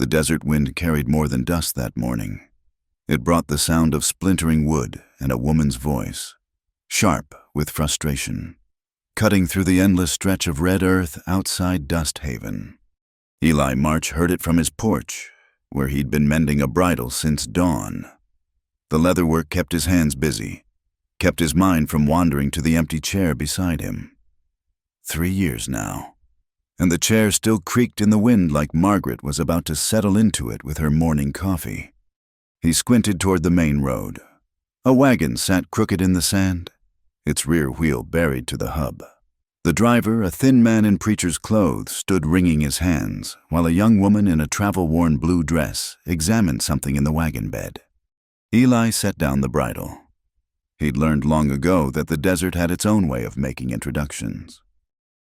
The desert wind carried more than dust that morning. It brought the sound of splintering wood and a woman's voice, sharp with frustration, cutting through the endless stretch of red earth outside Dust Haven. Eli March heard it from his porch, where he'd been mending a bridle since dawn. The leatherwork kept his hands busy, kept his mind from wandering to the empty chair beside him. 3 years now, and the chair still creaked in the wind like Margaret was about to settle into it with her morning coffee. He squinted toward the main road. A wagon sat crooked in the sand, its rear wheel buried to the hub. The driver, a thin man in preacher's clothes, stood wringing his hands, while a young woman in a travel-worn blue dress examined something in the wagon bed. Eli set down the bridle. He'd learned long ago that the desert had its own way of making introductions.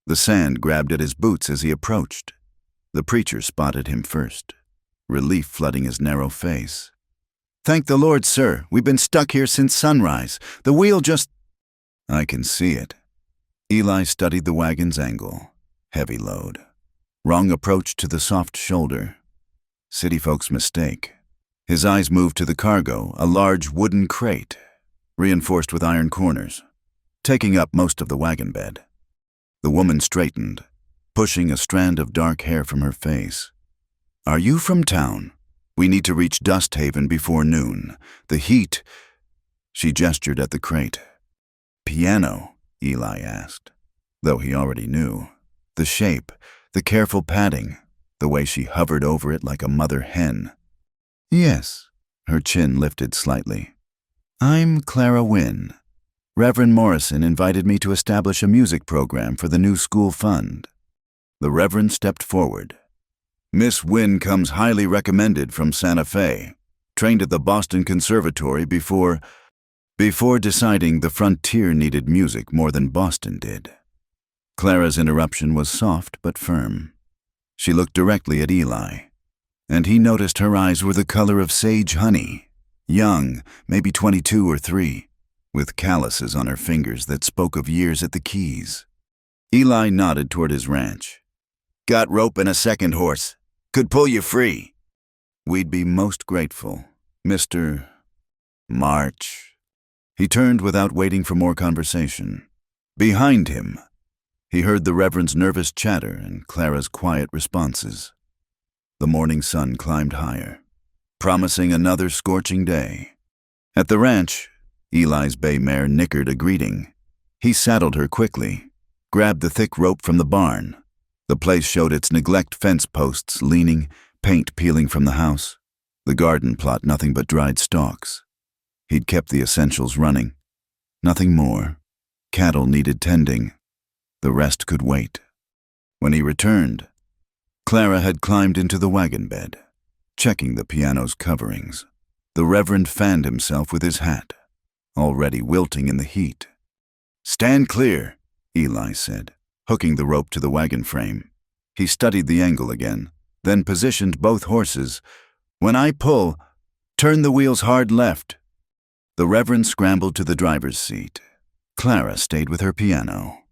The sand grabbed at his boots as he approached. The preacher spotted him first, relief flooding his narrow face. "Thank the Lord, sir. We've been stuck here since sunrise. The wheel just—" "I can see it." Eli studied the wagon's angle. Heavy load. Wrong approach to the soft shoulder. City folks' mistake. His eyes moved to the cargo, a large wooden crate, reinforced with iron corners, taking up most of the wagon bed. The woman straightened, pushing a strand of dark hair from her face. "Are you from town? We need to reach Dust Haven before noon. The heat—" She gestured at the crate. "Piano?" Eli asked, though he already knew. The shape, the careful patting, the way she hovered over it like a mother hen. "Yes." Her chin lifted slightly. "I'm Clara Wynne. Reverend Morrison invited me to establish a music program for the new school fund." The Reverend stepped forward. "Miss Wynne comes highly recommended from Santa Fe, trained at the Boston Conservatory before deciding the frontier needed music more than Boston did." Clara's interruption was soft but firm. She looked directly at Eli, and he noticed her eyes were the color of sage honey, young, maybe 22 or 3, with calluses on her fingers that spoke of years at the keys. Eli nodded toward his ranch. "Got rope and a second horse. Could pull you free." "We'd be most grateful, Mr. March." He turned without waiting for more conversation. Behind him, he heard the Reverend's nervous chatter and Clara's quiet responses. The morning sun climbed higher, promising another scorching day. At the ranch, Eli's bay mare nickered a greeting. He saddled her quickly, grabbed the thick rope from the barn. The place showed its neglect fence posts leaning, paint peeling from the house, the garden plot nothing but dried stalks. He'd kept the essentials running. Nothing more. Cattle needed tending. The rest could wait. When he returned, Clara had climbed into the wagon bed, checking the piano's coverings. The Reverend fanned himself with his hat, already wilting in the heat. "Stand clear," Eli said, hooking the rope to the wagon frame. He studied the angle again, then positioned both horses. "When I pull, turn the wheels hard left." The Reverend scrambled to the driver's seat. Clara stayed with her piano.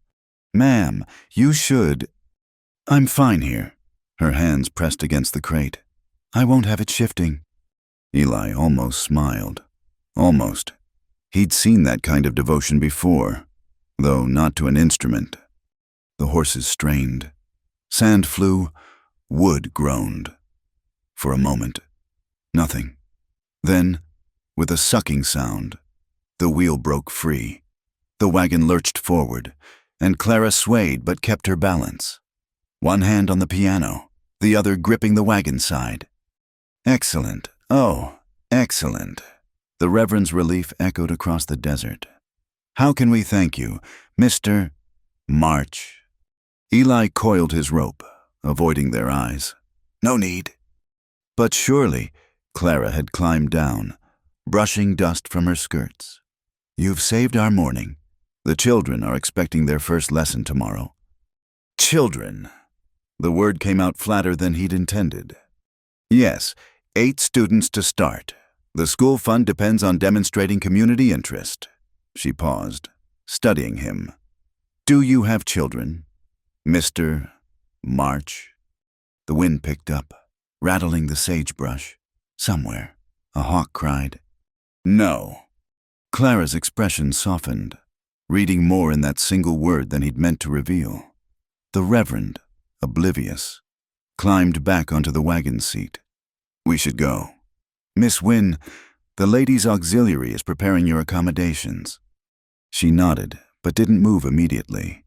"Ma'am, you should—" "I'm fine here." Her hands pressed against the crate. "I won't have it shifting." Eli almost smiled. Almost. He'd seen that kind of devotion before, though not to an instrument. The horses strained. Sand flew. Wood groaned. For a moment, nothing. Then, with a sucking sound, the wheel broke free. The wagon lurched forward, and Clara swayed but kept her balance. One hand on the piano, the other gripping the wagon side. "Excellent. Oh, excellent." The Reverend's relief echoed across the desert. "How can we thank you, Mr. March?" Eli coiled his rope, avoiding their eyes. "No need." "But surely," Clara had climbed down, brushing dust from her skirts. "You've saved our morning. The children are expecting their first lesson tomorrow." "Children." The word came out flatter than he'd intended. "Yes, 8 students to start. The school fund depends on demonstrating community interest." She paused, studying him. "Do you have children, Mr. March?" The wind picked up. rattling the sagebrush. Somewhere, a hawk cried, "No." Clara's expression softened, reading more in that single word than he'd meant to reveal. The Reverend, oblivious, climbed back onto the wagon seat. "We should go. Miss Wynne, the ladies' auxiliary is preparing your accommodations." She nodded, but didn't move immediately.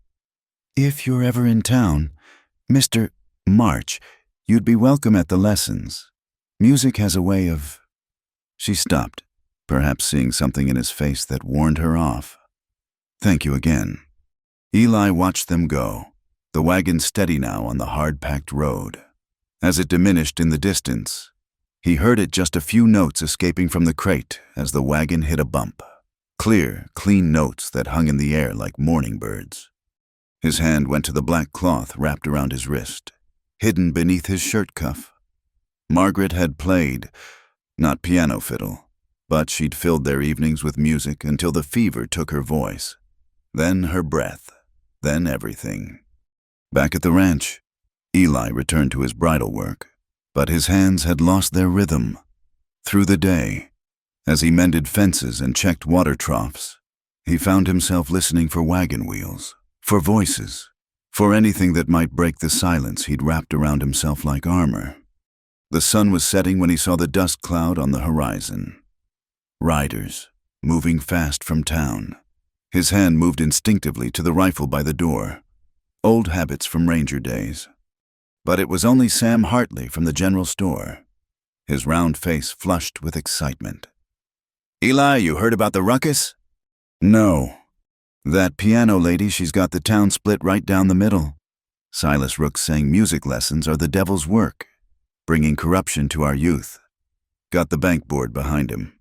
"If you're ever in town, Mr. March, you'd be welcome at the lessons. Music has a way of—" She stopped, perhaps seeing something in his face that warned her off. "Thank you again." Eli watched them go, the wagon steady now on the hard-packed road. As it diminished in the distance, he heard it just a few notes escaping from the crate as the wagon hit a bump. Clear, clean notes that hung in the air like morning birds. His hand went to the black cloth wrapped around his wrist, hidden beneath his shirt cuff. Margaret had played, not piano fiddle, but she'd filled their evenings with music until the fever took her voice. Then her breath, then everything. Back at the ranch, Eli returned to his bridal work, but his hands had lost their rhythm. Through the day, as he mended fences and checked water troughs, he found himself listening for wagon wheels, for voices, for anything that might break the silence he'd wrapped around himself like armor. The sun was setting when he saw the dust cloud on the horizon. Riders, moving fast from town. His hand moved instinctively to the rifle by the door. Old habits from ranger days. But it was only Sam Hartley from the general store, his round face flushed with excitement. "Eli, you heard about the ruckus?" "No. That piano lady, she's got the town split right down the middle. Silas Rook's saying music lessons are the devil's work, bringing corruption to our youth. Got the bank board behind him,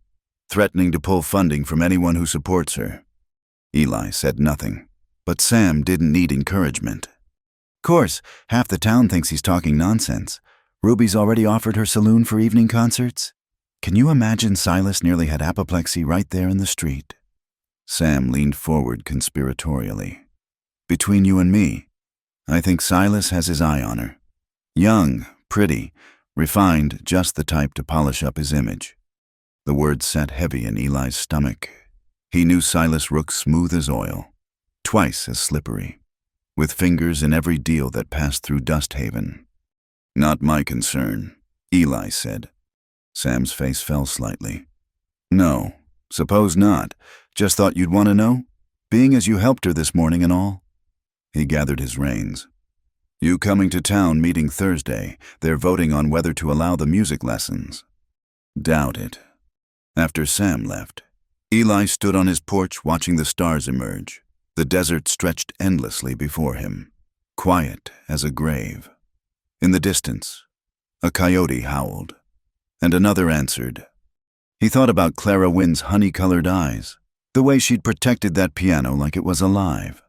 threatening to pull funding from anyone who supports her." Eli said nothing, but Sam didn't need encouragement. "Course, half the town thinks he's talking nonsense. Ruby's already offered her saloon for evening concerts. Can you imagine Silas nearly had apoplexy right there in the street?" Sam leaned forward conspiratorially. "Between you and me, I think Silas has his eye on her. Young, pretty, refined, just the type to polish up his image." The words sat heavy in Eli's stomach. He knew Silas Rook smooth as oil, twice as slippery, with fingers in every deal that passed through Dust Haven. "Not my concern," Eli said. Sam's face fell slightly. "No, suppose not. Just thought you'd want to know, being as you helped her this morning and all." He gathered his reins. "You coming to town meeting Thursday. They're voting on whether to allow the music lessons." "Doubt it." After Sam left, Eli stood on his porch watching the stars emerge. The desert stretched endlessly before him, quiet as a grave. In the distance, a coyote howled, and another answered. He thought about Clara Wynne's honey-colored eyes, the way she'd protected that piano like it was alive.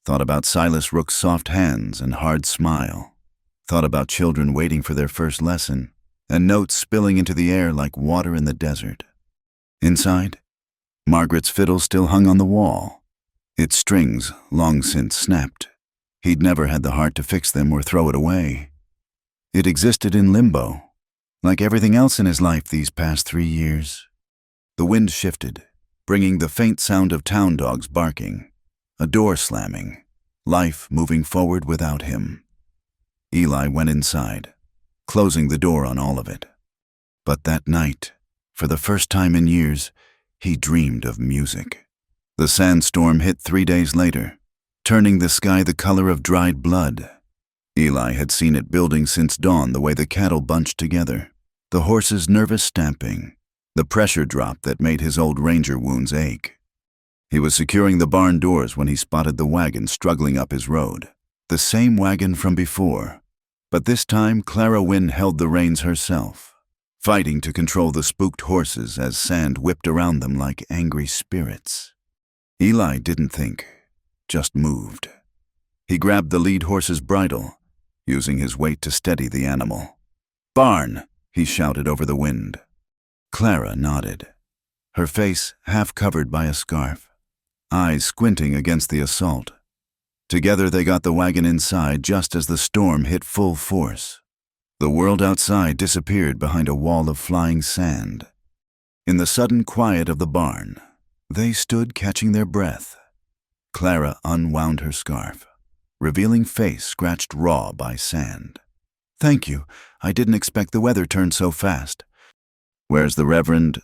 Thought about Silas Rook's soft hands and hard smile. Thought about children waiting for their first lesson, and notes spilling into the air like water in the desert. Inside, Margaret's fiddle still hung on the wall, its strings long since snapped. He'd never had the heart to fix them or throw it away. It existed in limbo, like everything else in his life these past 3 years. The wind shifted, bringing the faint sound of town dogs barking, a door slamming, life moving forward without him. Eli went inside, closing the door on all of it. But that night, for the first time in years, he dreamed of music. The sandstorm hit 3 days later, turning the sky the color of dried blood. Eli had seen it building since dawn, the way the cattle bunched together, the horses' nervous stamping, the pressure drop that made his old ranger wounds ache. He was securing the barn doors when he spotted the wagon struggling up his road, the same wagon from before. But this time Clara Wynne held the reins herself, fighting to control the spooked horses as sand whipped around them like angry spirits. Eli didn't think, just moved. He grabbed the lead horse's bridle, using his weight to steady the animal. "Barn!" he shouted over the wind. Clara nodded, her face half covered by a scarf, eyes squinting against the assault. Together they got the wagon inside just as the storm hit full force. The world outside disappeared behind a wall of flying sand. In the sudden quiet of the barn, they stood catching their breath. Clara unwound her scarf, revealing face scratched raw by sand. "Thank you. I didn't expect the weather turned so fast." "Where's the Reverend?"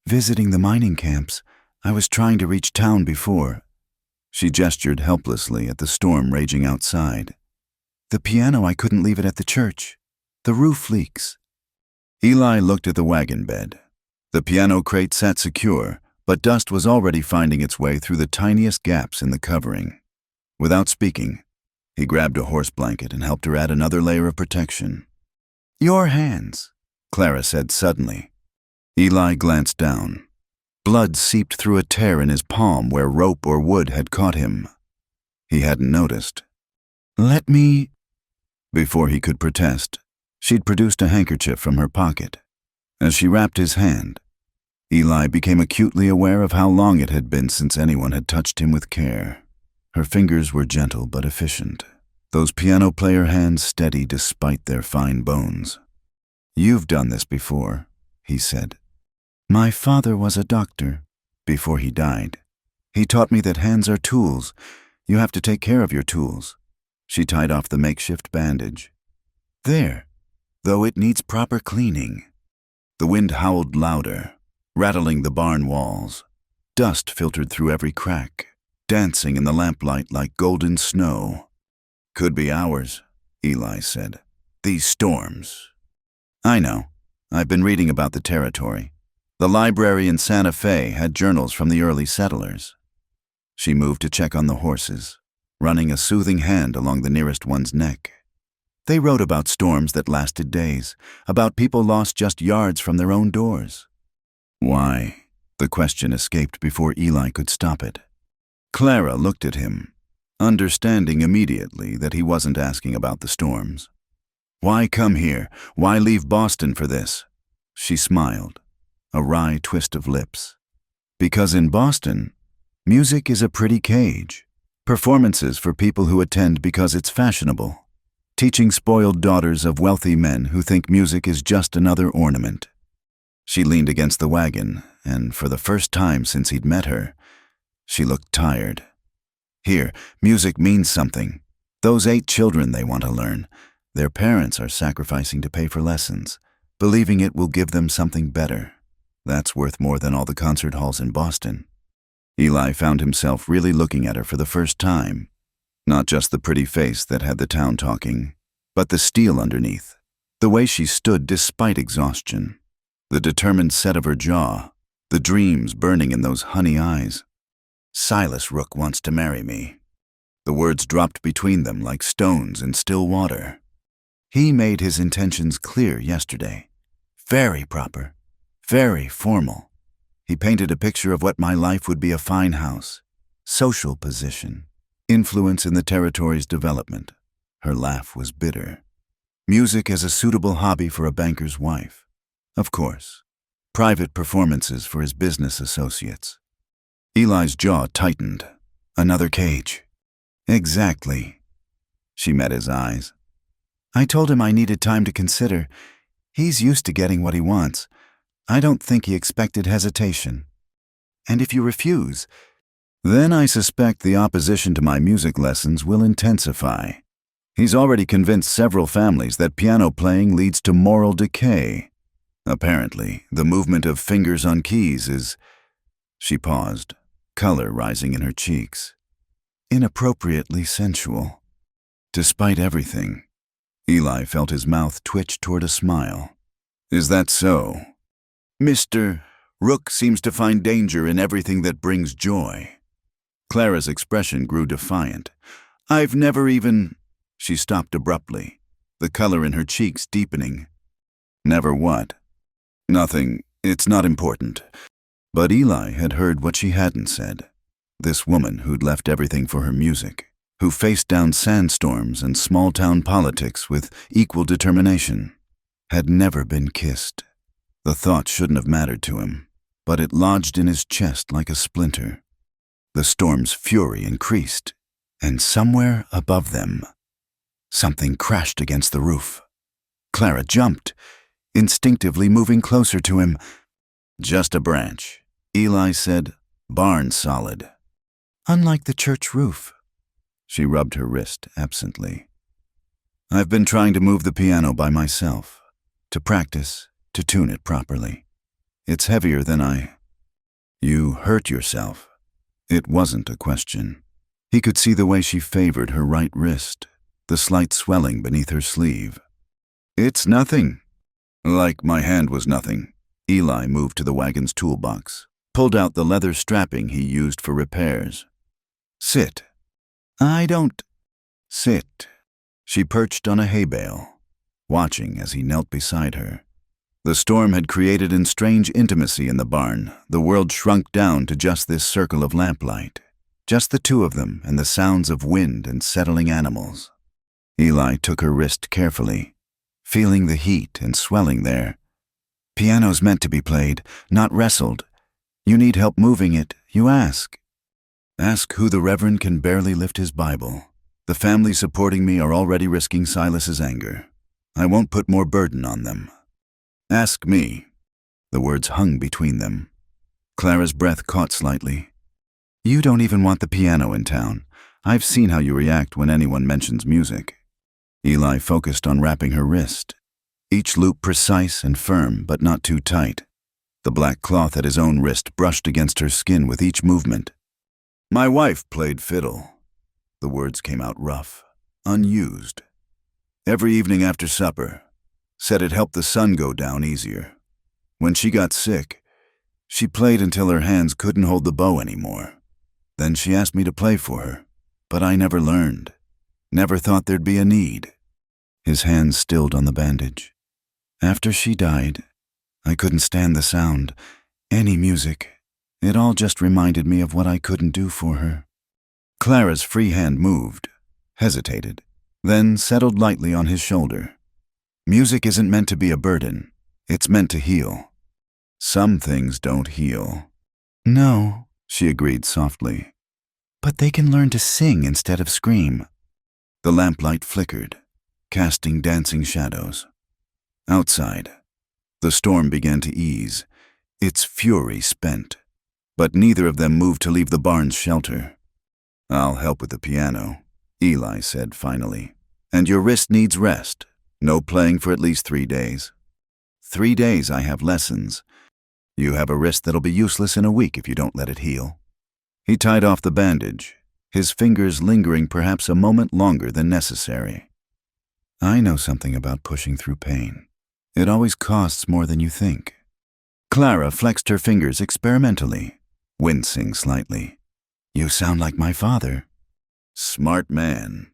"Visiting the mining camps. I was trying to reach town before." She gestured helplessly at the storm raging outside. "The piano, I couldn't leave it at the church. The roof leaks." Eli looked at the wagon bed. The piano crate sat secure, but dust was already finding its way through the tiniest gaps in the covering. Without speaking, he grabbed a horse blanket and helped her add another layer of protection. "Your hands," Clara said suddenly. Eli glanced down. Blood seeped through a tear in his palm where rope or wood had caught him. He hadn't noticed. "Let me—" Before he could protest, she'd produced a handkerchief from her pocket. As she wrapped his hand, Eli became acutely aware of how long it had been since anyone had touched him with care. Her fingers were gentle but efficient, those piano player hands steady despite their fine bones. "You've done this before," he said. "My father was a doctor before he died. He taught me that hands are tools. You have to take care of your tools." She tied off the makeshift bandage. "There, though it needs proper cleaning." The wind howled louder, rattling the barn walls. Dust filtered through every crack, dancing in the lamplight like golden snow. "Could be hours," Eli said. "These storms." "I know. I've been reading about the territory. The library in Santa Fe had journals from the early settlers." She moved to check on the horses, running a soothing hand along the nearest one's neck. They wrote about storms that lasted days, about people lost just yards from their own doors. "Why?" The question escaped before Eli could stop it. Clara looked at him, understanding immediately that he wasn't asking about the storms. "Why come here? Why leave Boston for this?" She smiled, a wry twist of lips. "Because in Boston, music is a pretty cage. Performances for people who attend because it's fashionable. Teaching spoiled daughters of wealthy men who think music is just another ornament." She leaned against the wagon, and for the first time since he'd met her, she looked tired. "Here, music means something. Those 8 children they want to learn. Their parents are sacrificing to pay for lessons, believing it will give them something better. That's worth more than all the concert halls in Boston." Eli found himself really looking at her for the first time. Not just the pretty face that had the town talking, but the steel underneath, the way she stood despite exhaustion, the determined set of her jaw, the dreams burning in those honey eyes. "Silas Rook wants to marry me." The words dropped between them like stones in still water. "He made his intentions clear yesterday. Very proper, very formal. He painted a picture of what my life would be: a fine house, social position, influence in the territory's development." Her laugh was bitter. "Music as a suitable hobby for a banker's wife. Of course. Private performances for his business associates." Eli's jaw tightened. "Another cage." "Exactly." She met his eyes. "I told him I needed time to consider. He's used to getting what he wants. I don't think he expected hesitation. And if you refuse, then I suspect the opposition to my music lessons will intensify. He's already convinced several families that piano playing leads to moral decay. Apparently, the movement of fingers on keys is—" She paused, color rising in her cheeks. "Inappropriately sensual." Despite everything, Eli felt his mouth twitch toward a smile. "Is that so? Mr. Rook seems to find danger in everything that brings joy." Clara's expression grew defiant. "I've never even—" She stopped abruptly, the color in her cheeks deepening. "Never what?" "Nothing. It's not important." But Eli had heard what she hadn't said. This woman who'd left everything for her music, who faced down sandstorms and small-town politics with equal determination, had never been kissed. The thought shouldn't have mattered to him, but it lodged in his chest like a splinter. The storm's fury increased, and somewhere above them, something crashed against the roof. Clara jumped, instinctively moving closer to him. "Just a branch," Eli said, "barn solid." "Unlike the church roof." She rubbed her wrist absently. "I've been trying to move the piano by myself, to practice, to tune it properly. It's heavier than I—" "You hurt yourself." It wasn't a question. He could see the way she favored her right wrist, the slight swelling beneath her sleeve. "It's nothing." Like my hand was nothing. Eli moved to the wagon's toolbox, pulled out the leather strapping he used for repairs. "Sit." "I don't—" "Sit." She perched on a hay bale, watching as he knelt beside her. The storm had created a strange intimacy in the barn. The world shrunk down to just this circle of lamplight, just the two of them and the sounds of wind and settling animals. Eli took her wrist carefully, feeling the heat and swelling there. "Piano's meant to be played, not wrestled. You need help moving it, you ask. Ask who the Reverend can barely lift his Bible. The family supporting me are already risking Silas's anger. I won't put more burden on them. Ask me." The words hung between them. Clara's breath caught slightly. "You don't even want the piano in town. I've seen how you react when anyone mentions music." Eli focused on wrapping her wrist, each loop precise and firm, but not too tight. The black cloth at his own wrist brushed against her skin with each movement. "My wife played fiddle." The words came out rough, unused. "Every evening after supper. Said it helped the sun go down easier. When she got sick, she played until her hands couldn't hold the bow anymore. Then she asked me to play for her, but I never learned. Never thought there'd be a need." His hands stilled on the bandage. "After she died, I couldn't stand the sound, any music. It all just reminded me of what I couldn't do for her." Clara's free hand moved, hesitated, then settled lightly on his shoulder. "Music isn't meant to be a burden. It's meant to heal." "Some things don't heal." "No," she agreed softly. "But they can learn to sing instead of scream." The lamplight flickered, casting dancing shadows. Outside, the storm began to ease, its fury spent, but neither of them moved to leave the barn's shelter. "I'll help with the piano," Eli said finally. "And your wrist needs rest. No playing for at least 3 days. 3 days I have lessons. You have a wrist that'll be useless in a week if you don't let it heal." He tied off the bandage, his fingers lingering perhaps a moment longer than necessary. "I know something about pushing through pain. It always costs more than you think." Clara flexed her fingers experimentally, wincing slightly. "You sound like my father." "Smart man."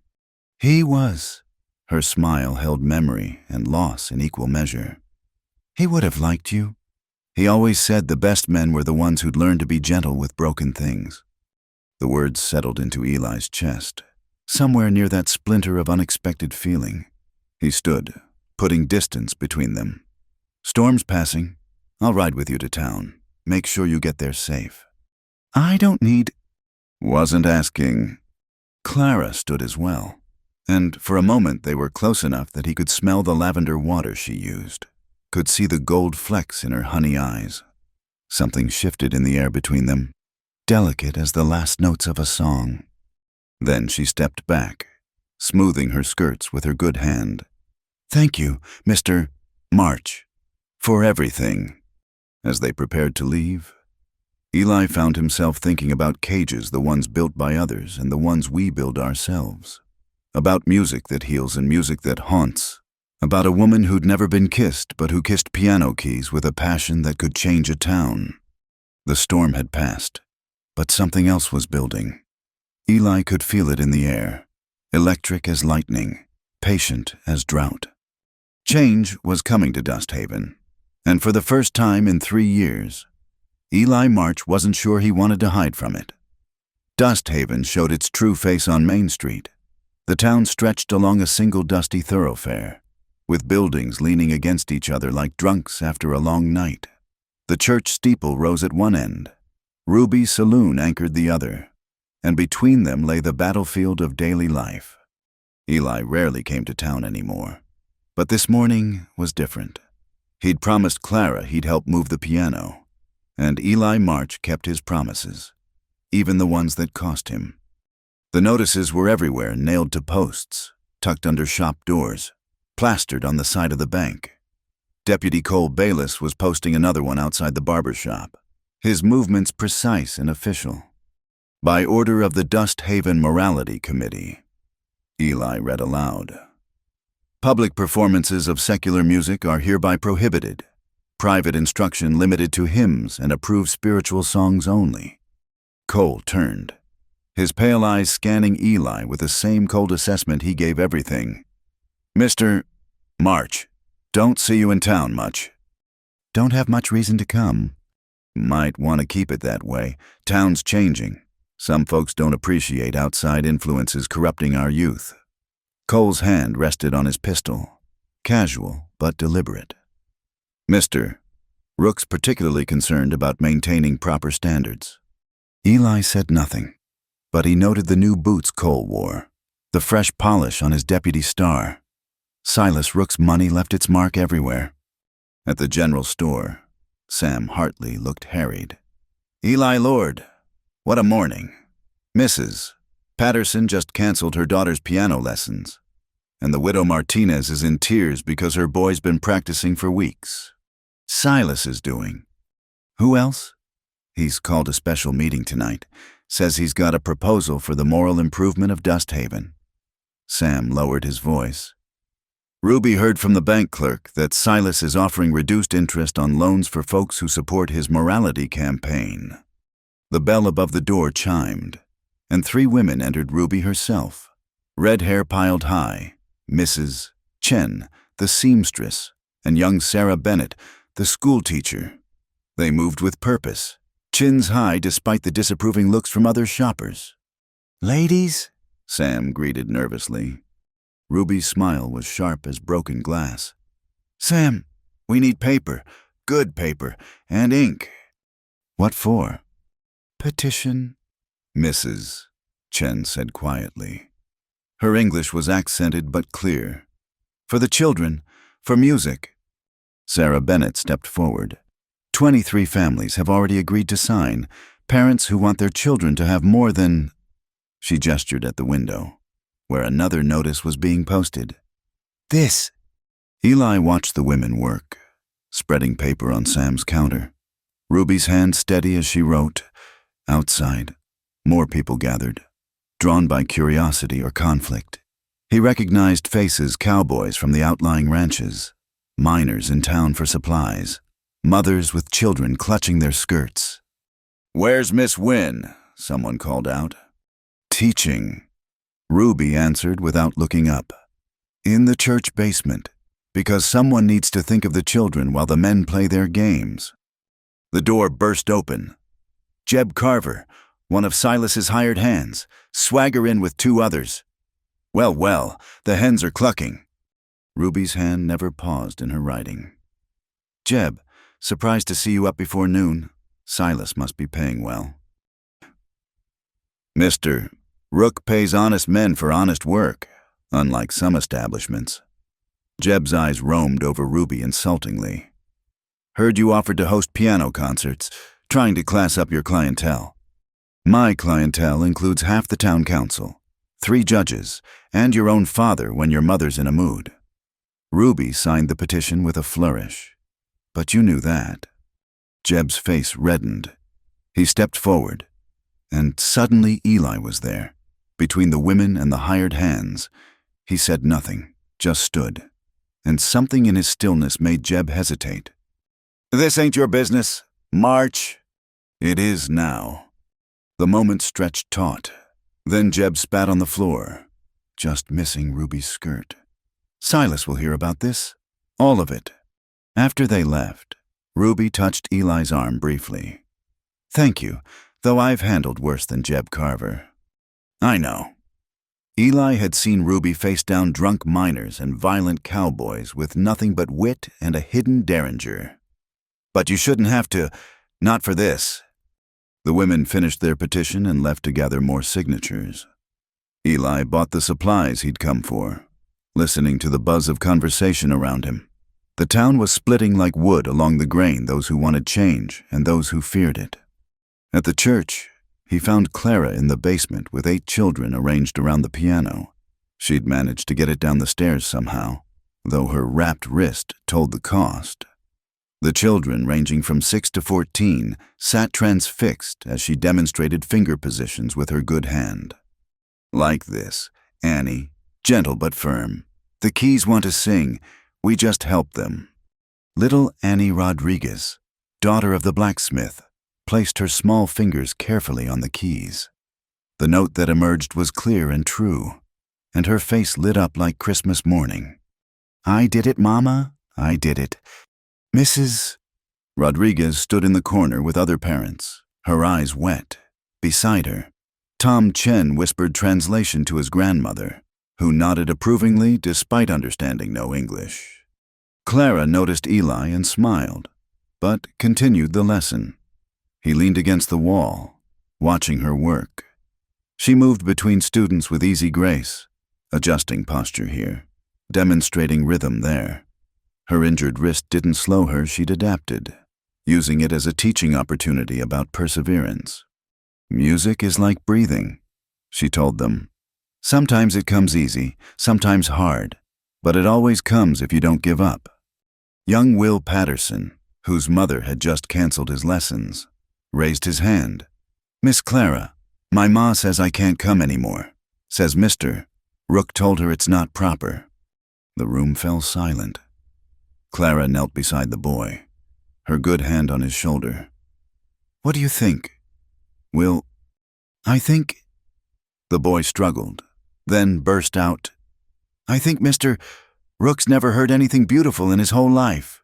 "He was." Her smile held memory and loss in equal measure. "He would have liked you. He always said the best men were the ones who'd learned to be gentle with broken things." The words settled into Eli's chest, somewhere near that splinter of unexpected feeling. He stood, putting distance between them. "Storm's passing. I'll ride with you to town. Make sure you get there safe." "I don't need—" "Wasn't asking." Clara stood as well, and for a moment they were close enough that he could smell the lavender water she used, could see the gold flecks in her honey eyes. Something shifted in the air between them, delicate as the last notes of a song. Then she stepped back, smoothing her skirts with her good hand. "Thank you, Mr. March, for everything." As they prepared to leave, Eli found himself thinking about cages, the ones built by others and the ones we build ourselves. About music that heals and music that haunts. About a woman who'd never been kissed, but who kissed piano keys with a passion that could change a town. The storm had passed, but something else was building. Eli could feel it in the air, electric as lightning, patient as drought. Change was coming to Dust Haven, and for the first time in 3 years, Eli March wasn't sure he wanted to hide from it. Dust Haven showed its true face on Main Street. The town stretched along a single dusty thoroughfare, with buildings leaning against each other like drunks after a long night. The church steeple rose at one end, Ruby Saloon anchored the other, and between them lay the battlefield of daily life. Eli rarely came to town anymore. But this morning was different. He'd promised Clara he'd help move the piano, and Eli March kept his promises, even the ones that cost him. The notices were everywhere, nailed to posts, tucked under shop doors, plastered on the side of the bank. Deputy Cole Bayless was posting another one outside the barber shop, his movements precise and official. By order of the Dust Haven Morality Committee, Eli read aloud. Public performances of secular music are hereby prohibited. Private instruction limited to hymns and approved spiritual songs only. Cole turned, his pale eyes scanning Eli with the same cold assessment he gave everything. Mr. March, don't see you in town much. Don't have much reason to come. Might want to keep it that way. Town's changing. Some folks don't appreciate outside influences corrupting our youth. Cole's hand rested on his pistol, casual but deliberate. Mr. Rook's particularly concerned about maintaining proper standards. Eli said nothing, but he noted the new boots Cole wore, the fresh polish on his deputy star. Silas Rook's money left its mark everywhere. At the general store, Sam Hartley looked harried. Eli Lord, what a morning. Mrs. Patterson just canceled her daughter's piano lessons, and the widow Martinez is in tears because her boy's been practicing for weeks. Silas is doing. Who else? He's called a special meeting tonight. Says he's got a proposal for the moral improvement of Dust Haven. Sam lowered his voice. Ruby heard from the bank clerk that Silas is offering reduced interest on loans for folks who support his morality campaign. The bell above the door chimed, and 3 women entered Ruby herself. Red hair piled high, Mrs. Chen, the seamstress, and young Sarah Bennett, the schoolteacher. They moved with purpose, chins high despite the disapproving looks from other shoppers. Ladies, Sam greeted nervously. Ruby's smile was sharp as broken glass. Sam, we need paper, good paper, and ink. What for? Petition, Mrs. Chen said quietly. Her English was accented but clear. For the children, for music. Sarah Bennett stepped forward. 23 families have already agreed to sign, parents who want their children to have more than... She gestured at the window, where another notice was being posted. This. Eli watched the women work, spreading paper on Sam's counter. Ruby's hand steady as she wrote. Outside, more people gathered, drawn by curiosity or conflict. He recognized faces, cowboys from the outlying ranches, miners in town for supplies, mothers with children clutching their skirts. Where's Miss Wynne? Someone called out. Teaching. Ruby answered without looking up. In the church basement, because someone needs to think of the children while the men play their games. The door burst open. Jeb Carver, one of Silas's hired hands, swagger in with 2 others. Well, well, the hens are clucking. Ruby's hand never paused in her writing. Jeb, surprised to see you up before noon. Silas must be paying well. Mr. Rook pays honest men for honest work, unlike some establishments. Jeb's eyes roamed over Ruby insultingly. Heard you offered to host piano concerts, trying to class up your clientele. My clientele includes half the town council, 3 judges, and your own father when your mother's in a mood. Ruby signed the petition with a flourish. But you knew that. Jeb's face reddened. He stepped forward, and suddenly Eli was there, between the women and the hired hands. He said nothing, just stood, and something in his stillness made Jeb hesitate. This ain't your business. March. It is now. The moment stretched taut. Then Jeb spat on the floor, just missing Ruby's skirt. Silas will hear about this. All of it. After they left, Ruby touched Eli's arm briefly. Thank you, though I've handled worse than Jeb Carver. I know. Eli had seen Ruby face down drunk miners and violent cowboys with nothing but wit and a hidden derringer. But you shouldn't have to, not for this. The women finished their petition and left to gather more signatures. Eli bought the supplies he'd come for. listening to the buzz of conversation around him. The town was splitting like wood along the grain, those who wanted change and those who feared it. At the church, he found Clara in the basement with 8 children arranged around the piano. She'd managed to get it down the stairs somehow, though her wrapped wrist told the cost. The children, ranging from 6 to 14, sat transfixed as she demonstrated finger positions with her good hand. Like this, Annie, gentle but firm. The keys want to sing, we just help them. Little Annie Rodriguez, daughter of the blacksmith, placed her small fingers carefully on the keys. The note that emerged was clear and true, and her face lit up like Christmas morning. I did it, Mama, I did it. Mrs. Rodriguez stood in the corner with other parents, her eyes wet. Beside her, Tom Chen whispered translation to his grandmother, who nodded approvingly despite understanding no English. Clara noticed Eli and smiled, but continued the lesson. He leaned against the wall, watching her work. She moved between students with easy grace, adjusting posture here, demonstrating rhythm there. Her injured wrist didn't slow her, she'd adapted, using it as a teaching opportunity about perseverance. Music is like breathing, she told them. Sometimes it comes easy, sometimes hard, but it always comes if you don't give up. Young Will Patterson, whose mother had just canceled his lessons, raised his hand. Miss Clara, my ma says I can't come anymore. Says Mr. Rook told her it's not proper. The room fell silent. Clara knelt beside the boy, her good hand on his shoulder. What do you think? Will, I think... The boy struggled, then burst out. I think Mr. Rook's never heard anything beautiful in his whole life.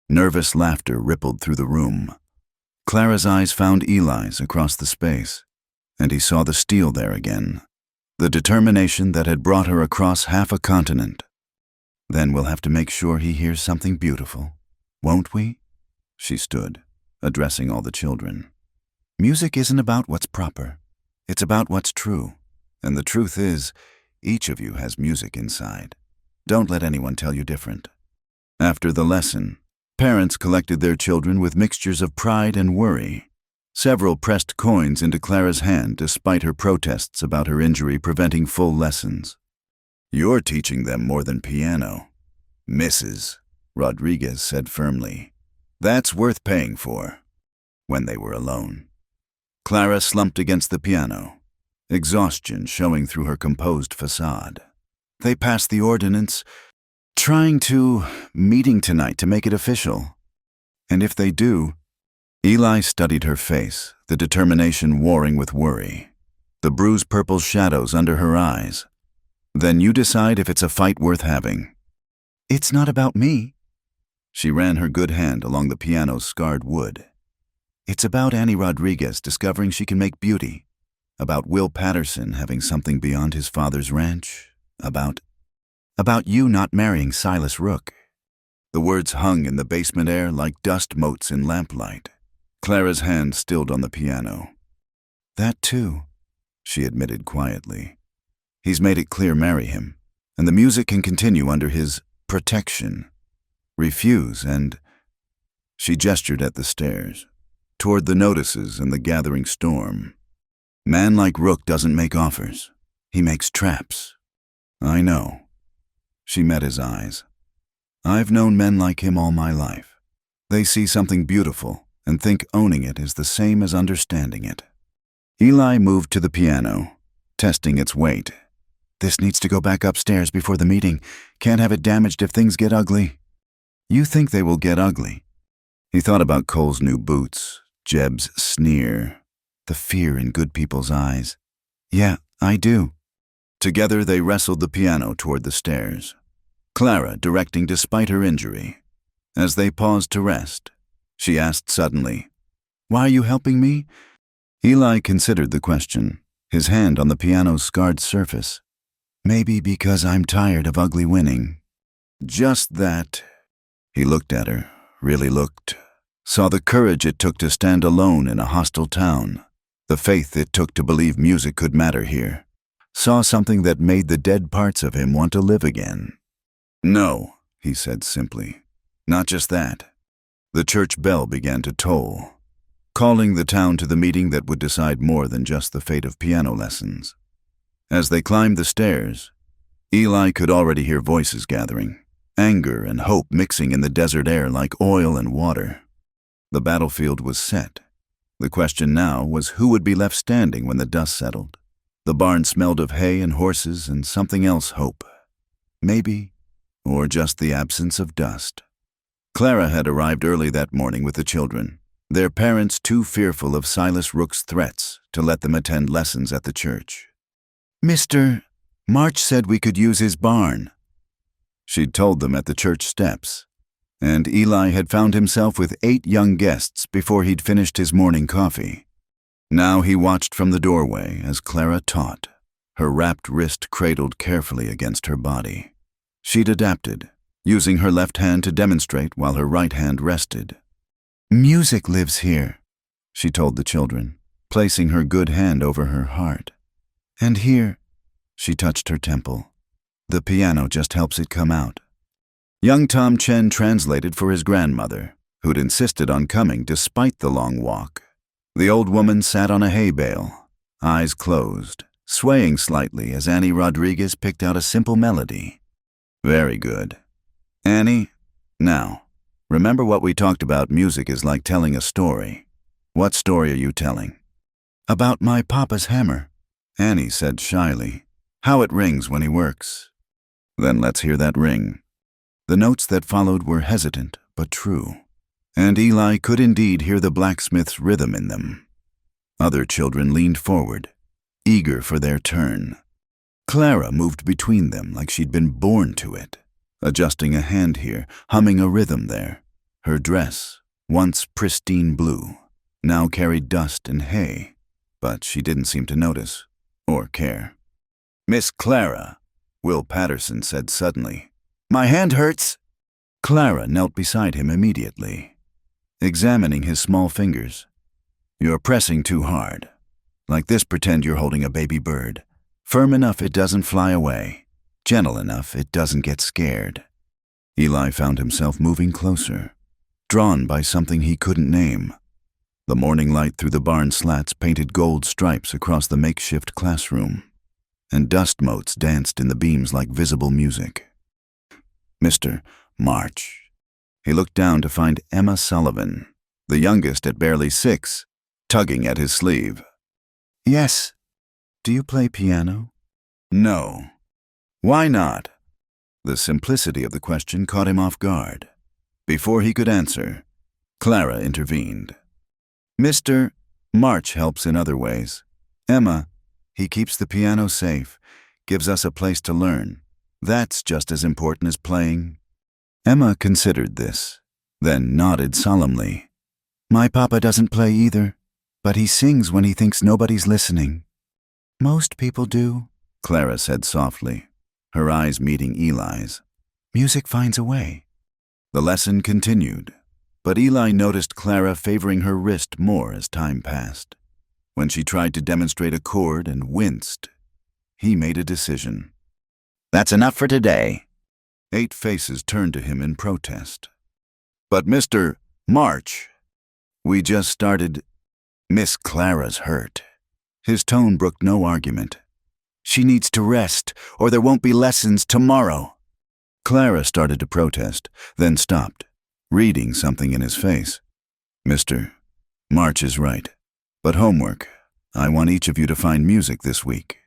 Nervous laughter rippled through the room. Clara's eyes found Eli's across the space, and he saw the steel there again, the determination that had brought her across half a continent. Then we'll have to make sure he hears something beautiful, won't we? She stood, addressing all the children. Music isn't about what's proper. It's about what's true. And the truth is, each of you has music inside. Don't let anyone tell you different. After the lesson, parents collected their children with mixtures of pride and worry. Several pressed coins into Clara's hand despite her protests about her injury preventing full lessons. You're teaching them more than piano, Mrs. Rodriguez said firmly. That's worth paying for. When they were alone, Clara slumped against the piano, exhaustion showing through her composed facade. They passed the ordinance, meeting tonight to make it official. And if they do... Eli studied her face, the determination warring with worry, the bruise-purple shadows under her eyes. Then you decide if it's a fight worth having. It's not about me. She ran her good hand along the piano's scarred wood. It's about Annie Rodriguez discovering she can make beauty, about Will Patterson having something beyond his father's ranch, about you not marrying Silas Rook. The words hung in the basement air like dust motes in lamplight. Clara's hand stilled on the piano. That too, she admitted quietly. He's made it clear marry him, and the music can continue under his protection. Refuse and... She gestured at the stairs, toward the notices and the gathering storm. Man like Rook doesn't make offers. He makes traps. I know. She met his eyes. I've known men like him all my life. They see something beautiful and think owning it is the same as understanding it. Eli moved to the piano, testing its weight. This needs to go back upstairs before the meeting. Can't have it damaged if things get ugly. You think they will get ugly? He thought about Cole's new boots, Jeb's sneer, the fear in good people's eyes. Yeah, I do. Together they wrestled the piano toward the stairs, Clara directing despite her injury. As they paused to rest, she asked suddenly, Why are you helping me? Eli considered the question, his hand on the piano's scarred surface. Maybe because I'm tired of ugly winning. Just that. He looked at her, really looked, saw the courage it took to stand alone in a hostile town, the faith it took to believe music could matter here. saw something that made the dead parts of him want to live again. "No," he said simply. "Not just that." The church bell began to toll, calling the town to the meeting that would decide more than just the fate of piano lessons. As they climbed the stairs, Eli could already hear voices gathering, anger and hope mixing in the desert air like oil and water. The battlefield was set. The question now was who would be left standing when the dust settled. The barn smelled of hay and horses and something else, hope. Maybe, or just the absence of dust. Clara had arrived early that morning with the children, their parents too fearful of Silas Rook's threats to let them attend lessons at the church. "Mr. March said we could use his barn," she'd told them at the church steps, and Eli had found himself with 8 young guests before he'd finished his morning coffee. Now he watched from the doorway as Clara taught, her wrapped wrist cradled carefully against her body. She'd adapted, using her left hand to demonstrate while her right hand rested. "Music lives here," she told the children, placing her good hand over her heart. "And here," she touched her temple, "the piano just helps it come out." Young Tom Chen translated for his grandmother, who'd insisted on coming despite the long walk. The old woman sat on a hay bale, eyes closed, swaying slightly as Annie Rodriguez picked out a simple melody. "Very good. Annie, now, remember what we talked about music is like telling a story. What story are you telling?" "About my papa's hammer," Annie said shyly. "How it rings when he works." "Then let's hear that ring." The notes that followed were hesitant but true, and Eli could indeed hear the blacksmith's rhythm in them. Other children leaned forward, eager for their turn. Clara moved between them like she'd been born to it, adjusting a hand here, humming a rhythm there. Her dress, once pristine blue, now carried dust and hay, but she didn't seem to notice or care. "Miss Clara," Will Patterson said suddenly. "My hand hurts." Clara knelt beside him immediately, examining his small fingers. "You're pressing too hard. Like this, pretend you're holding a baby bird. Firm enough it doesn't fly away. Gentle enough it doesn't get scared." Eli found himself moving closer, drawn by something he couldn't name. The morning light through the barn slats painted gold stripes across the makeshift classroom, and dust motes danced in the beams like visible music. "Mr. March." He looked down to find Emma Sullivan, the youngest at barely 6, tugging at his sleeve. "Yes. Do you play piano?" "No." "Why not?" The simplicity of the question caught him off guard. Before he could answer, Clara intervened. "Mr. March helps in other ways. Emma, he keeps the piano safe, gives us a place to learn. That's just as important as playing." Emma considered this, then nodded solemnly. "My papa doesn't play either, but he sings when he thinks nobody's listening." "Most people do," Clara said softly, her eyes meeting Eli's. "Music finds a way." The lesson continued, but Eli noticed Clara favoring her wrist more as time passed. When she tried to demonstrate a chord and winced, he made a decision. "That's enough for today." 8 faces turned to him in protest. "But Mr. March, we just started." "Miss Clara's hurt." His tone brooked no argument. "She needs to rest, or there won't be lessons tomorrow." Clara started to protest, then stopped, reading something in his face. "Mr. March is right. But homework. I want each of you to find music this week.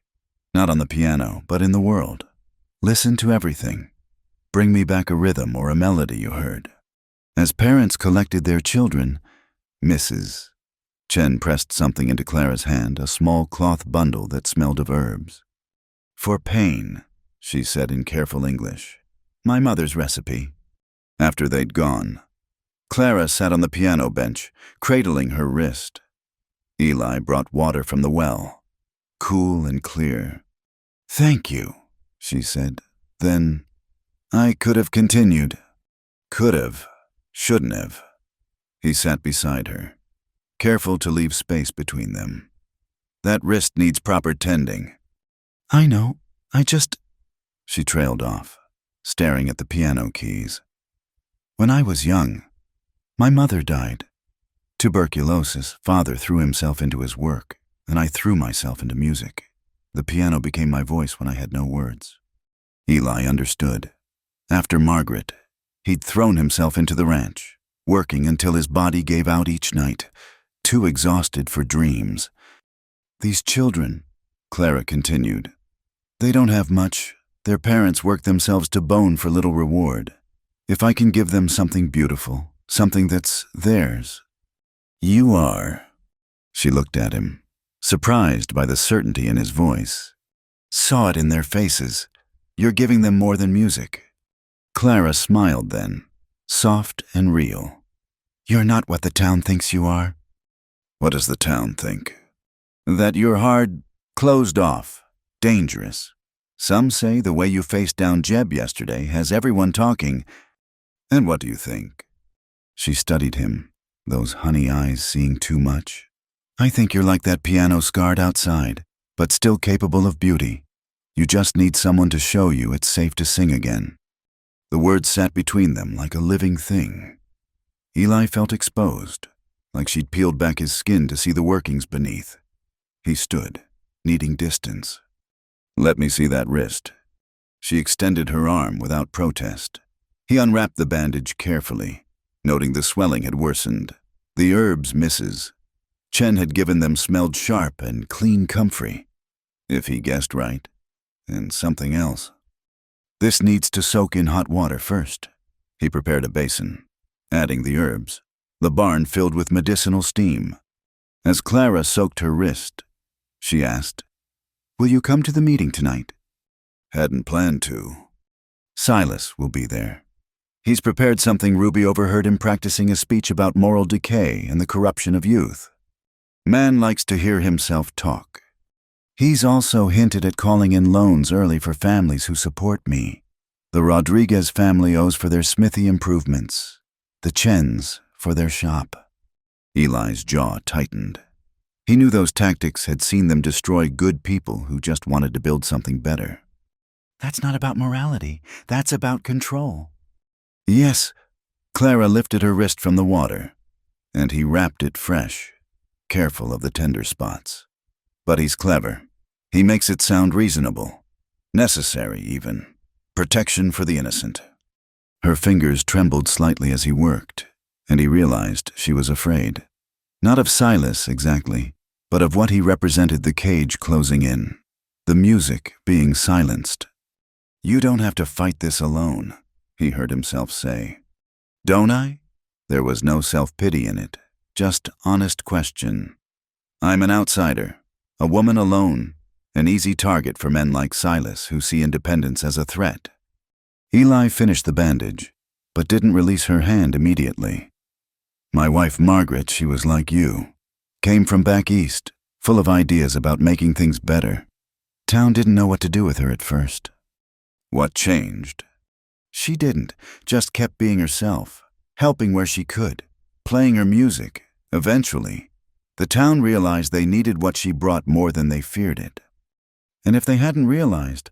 Not on the piano, but in the world. Listen to everything. Bring me back a rhythm or a melody you heard." As parents collected their children, Mrs. Chen pressed something into Clara's hand, a small cloth bundle that smelled of herbs. "For pain," she said in careful English. "My mother's recipe." After they'd gone, Clara sat on the piano bench, cradling her wrist. Eli brought water from the well, cool and clear. "Thank you," she said. Then, "I could have continued." "Could have, shouldn't have." He sat beside her, careful to leave space between them. "That wrist needs proper tending." I know, I just... She trailed off, staring at the piano keys. When I was young, my mother died. Tuberculosis, father threw himself into his work, and I threw myself into music. The piano became my voice when I had no words. Eli understood. After Margaret, he'd thrown himself into the ranch, working until his body gave out each night, too exhausted for dreams. These children, Clara continued, they don't have much. Their parents work themselves to bone for little reward. If I can give them something beautiful, something that's theirs. You are. She looked at him, surprised by the certainty in his voice. Saw it in their faces. You're giving them more than music. Clara smiled then, soft and real. You're not what the town thinks you are. What does the town think? That you're hard, closed off, dangerous. Some say the way you faced down Jeb yesterday has everyone talking. And what do you think? She studied him, those honey eyes seeing too much. I think you're like that piano scarred outside, but still capable of beauty. You just need someone to show you it's safe to sing again. The words sat between them like a living thing. Eli felt exposed, like she'd peeled back his skin to see the workings beneath. He stood, needing distance. Let me see that wrist. She extended her arm without protest. He unwrapped the bandage carefully, noting the swelling had worsened. The herbs misses. Chen had given them smelled sharp and clean comfrey, if he guessed right, and something else. This needs to soak in hot water first. He prepared a basin, adding the herbs. The barn filled with medicinal steam. As Clara soaked her wrist, she asked, Will you come to the meeting tonight? Hadn't planned to. Silas will be there. He's prepared something Ruby overheard him practicing a speech about moral decay and the corruption of youth. Man likes to hear himself talk. He's also hinted at calling in loans early for families who support me. The Rodriguez family owes for their smithy improvements. The Chens for their shop. Eli's jaw tightened. He knew those tactics had seen them destroy good people who just wanted to build something better. That's not about morality. That's about control. Yes. Clara lifted her wrist from the water, and he wrapped it fresh, careful of the tender spots. But he's clever. He makes it sound reasonable. Necessary, even. Protection for the innocent. Her fingers trembled slightly as he worked, and he realized she was afraid. Not of Silas, exactly, but of what he represented the cage closing in, the music being silenced. You don't have to fight this alone, he heard himself say. Don't I? There was no self-pity in it, just honest question. I'm an outsider, a woman alone, an easy target for men like Silas who see independence as a threat. Eli finished the bandage, but didn't release her hand immediately. My wife Margaret, she was like you. Came from back east, full of ideas about making things better. Town didn't know what to do with her at first. What changed? She didn't, just kept being herself, helping where she could, playing her music. Eventually, the town realized they needed what she brought more than they feared it. And if they hadn't realized,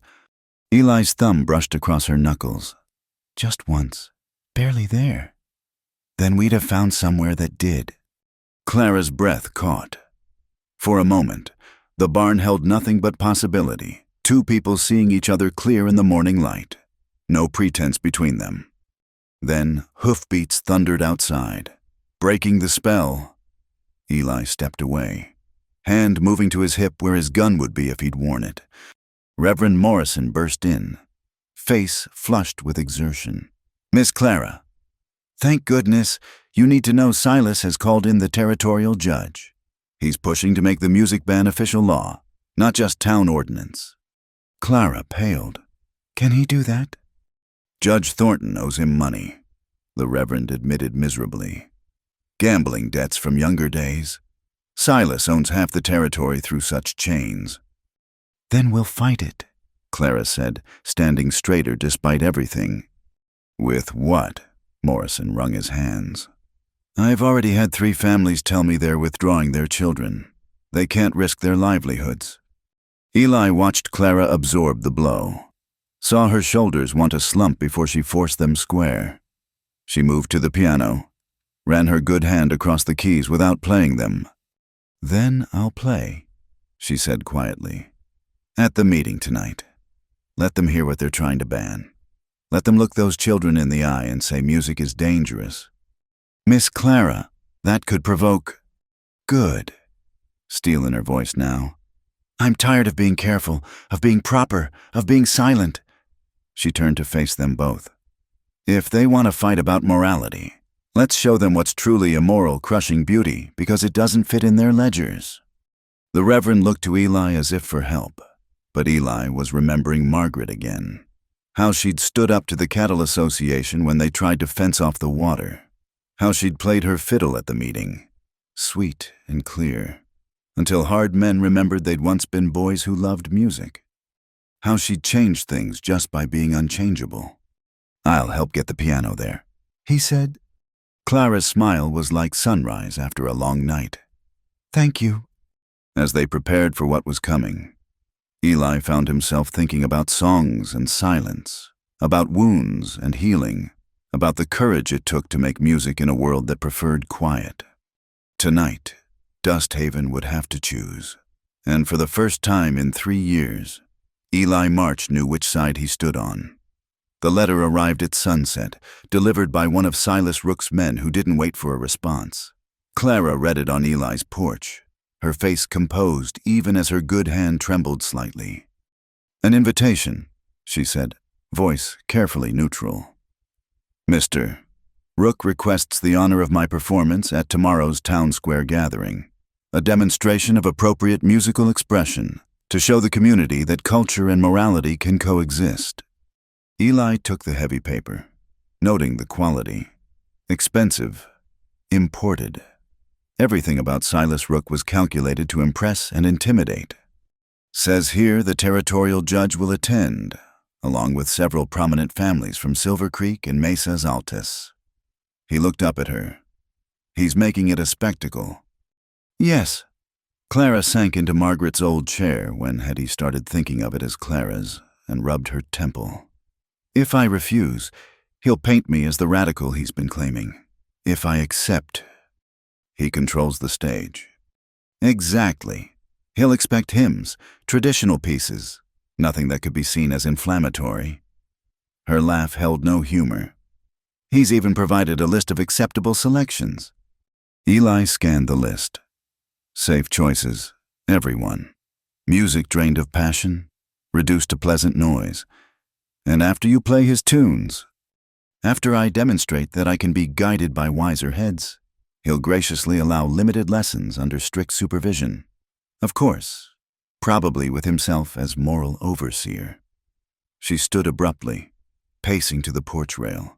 Eli's thumb brushed across her knuckles. Just once, barely there. Then we'd have found somewhere that did. Clara's breath caught. For a moment, the barn held nothing but possibility. Two people seeing each other clear in the morning light. No pretense between them. Then hoofbeats thundered outside. Breaking the spell, Eli stepped away, hand moving to his hip where his gun would be if he'd worn it. Reverend Morrison burst in, face flushed with exertion. Miss Clara. Thank goodness, you need to know Silas has called in the territorial judge. He's pushing to make the music ban official law, not just town ordinance. Clara paled. Can he do that? Judge Thornton owes him money, the Reverend admitted miserably. Gambling debts from younger days. Silas owns half the territory through such chains. Then we'll fight it, Clara said, standing straighter despite everything. With what? Morrison wrung his hands. I've already had 3 families tell me they're withdrawing their children. They can't risk their livelihoods. Eli watched Clara absorb the blow, saw her shoulders want to slump before she forced them square. She moved to the piano, ran her good hand across the keys without playing them. "Then I'll play," she said quietly. "At the meeting tonight. Let them hear what they're trying to ban. Let them look those children in the eye and say music is dangerous. Miss Clara, that could provoke—" "Good," steel in her voice now. "I'm tired of being careful, of being proper, of being silent." She turned to face them both. "If they want to fight about morality, let's show them what's truly immoral, crushing beauty, because it doesn't fit in their ledgers." The Reverend looked to Eli as if for help, but Eli was remembering Margaret again. How she'd stood up to the Cattle Association when they tried to fence off the water. How she'd played her fiddle at the meeting, sweet and clear, until hard men remembered they'd once been boys who loved music. How she'd changed things just by being unchangeable. "I'll help get the piano there," he said. Clara's smile was like sunrise after a long night. "Thank you." As they prepared for what was coming, Eli found himself thinking about songs and silence, about wounds and healing, about the courage it took to make music in a world that preferred quiet. Tonight, Dusthaven would have to choose, and for the first time in 3 years, Eli March knew which side he stood on. The letter arrived at sunset, delivered by one of Silas Rook's men who didn't wait for a response. Clara read it on Eli's porch, her face composed even as her good hand trembled slightly. "An invitation," she said, voice carefully neutral. "Mr. Rook requests the honor of my performance at tomorrow's town square gathering, a demonstration of appropriate musical expression to show the community that culture and morality can coexist." Eli took the heavy paper, noting the quality. Expensive, imported. Everything about Silas Rook was calculated to impress and intimidate. "Says here the territorial judge will attend, along with several prominent families from Silver Creek and Mesas Altas." He looked up at her. "He's making it a spectacle." "Yes." Clara sank into Margaret's old chair when Hetty started thinking of it as Clara's and rubbed her temple. "If I refuse, he'll paint me as the radical he's been claiming. If I accept, he controls the stage." "Exactly. He'll expect hymns, traditional pieces, nothing that could be seen as inflammatory." Her laugh held no humor. "He's even provided a list of acceptable selections." Eli scanned the list. Safe choices, everyone. Music drained of passion, reduced to pleasant noise. And after you play his tunes, after I demonstrate that I can be guided by wiser heads, he'll graciously allow limited lessons under strict supervision. Of course, probably with himself as moral overseer. She stood abruptly, pacing to the porch rail.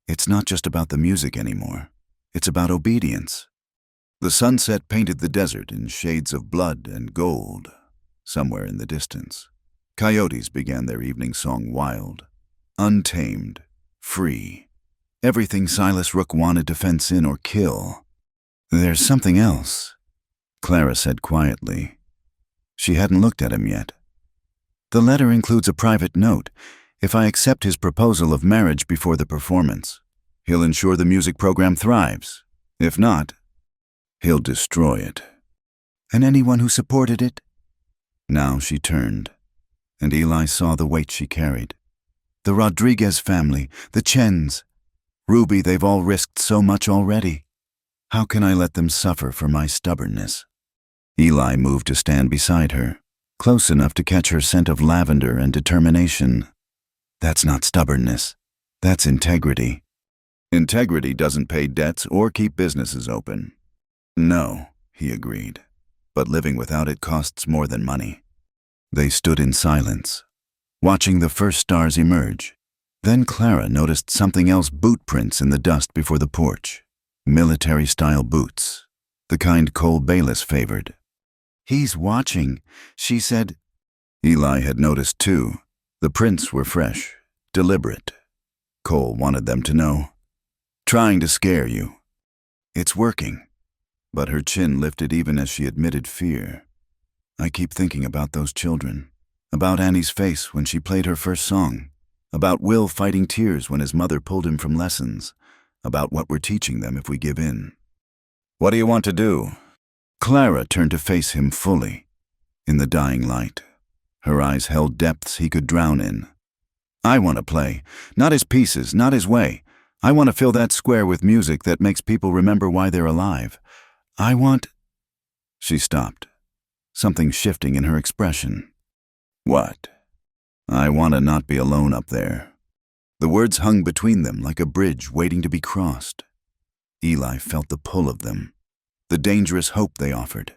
It's not just about the music anymore. It's about obedience. The sunset painted the desert in shades of blood and gold, somewhere in the distance. Coyotes began their evening song wild, untamed, free. Everything Silas Rook wanted to fence in or kill. "There's something else," Clara said quietly. She hadn't looked at him yet. "The letter includes a private note. If I accept his proposal of marriage before the performance, he'll ensure the music program thrives. If not, he'll destroy it." "And anyone who supported it?" Now she turned, and Eli saw the weight she carried. "The Rodriguez family, the Chens. Ruby, they've all risked so much already. How can I let them suffer for my stubbornness?" Eli moved to stand beside her, close enough to catch her scent of lavender and determination. "That's not stubbornness. That's integrity." "Integrity doesn't pay debts or keep businesses open." "No," he agreed, "but living without it costs more than money." They stood in silence, watching the first stars emerge. Then Clara noticed something else: boot prints in the dust before the porch. Military-style boots, the kind Cole Bayless favored. "He's watching," she said. Eli had noticed too. The prints were fresh, deliberate. Cole wanted them to know. "Trying to scare you." "It's working." But her chin lifted even as she admitted fear. I keep thinking about those children, about Annie's face when she played her first song, about Will fighting tears when his mother pulled him from lessons, about what we're teaching them if we give in. What do you want to do? Clara turned to face him fully. In the dying light, her eyes held depths he could drown in. I want to play, not his pieces, not his way. I want to fill that square with music that makes people remember why they're alive. I want... She stopped, something shifting in her expression. What? I want to not be alone up there. The words hung between them like a bridge waiting to be crossed. Eli felt the pull of them, the dangerous hope they offered.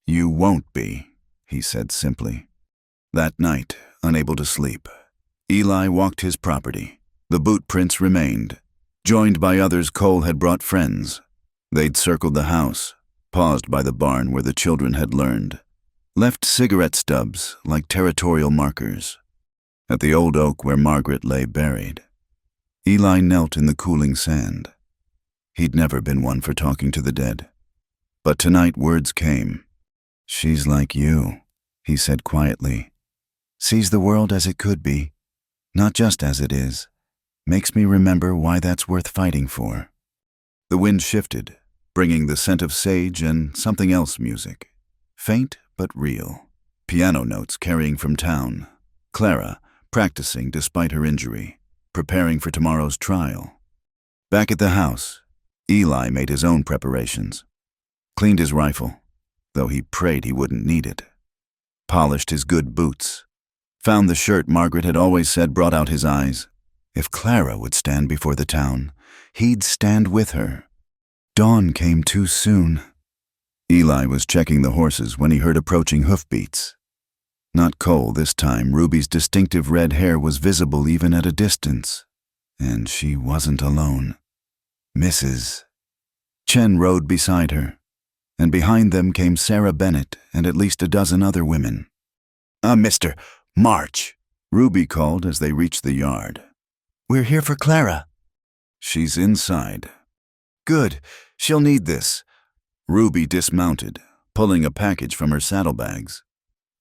You won't be, he said simply. That night, unable to sleep, Eli walked his property. The boot prints remained. Joined by others, Cole had brought friends. They'd circled the house, paused by the barn where the children had learned, left cigarette stubs like territorial markers. At the old oak where Margaret lay buried, Eli knelt in the cooling sand. He'd never been one for talking to the dead. But tonight words came. She's like you, he said quietly. Sees the world as it could be, not just as it is. Makes me remember why that's worth fighting for. The wind shifted, bringing the scent of sage and something else music. Faint but real. Piano notes carrying from town. Clara, practicing despite her injury, preparing for tomorrow's trial. Back at the house, Eli made his own preparations. Cleaned his rifle, though he prayed he wouldn't need it. Polished his good boots. Found the shirt Margaret had always said brought out his eyes. If Clara would stand before the town, he'd stand with her. Dawn came too soon. Eli was checking the horses when he heard approaching hoofbeats. Not Cole this time. Ruby's distinctive red hair was visible even at a distance. And she wasn't alone. Mrs. Chen rode beside her, and behind them came Sarah Bennett and at least a dozen other women. Mr. March, Ruby called as they reached the yard. We're here for Clara. She's inside. Good, she'll need this. Ruby dismounted, pulling a package from her saddlebags.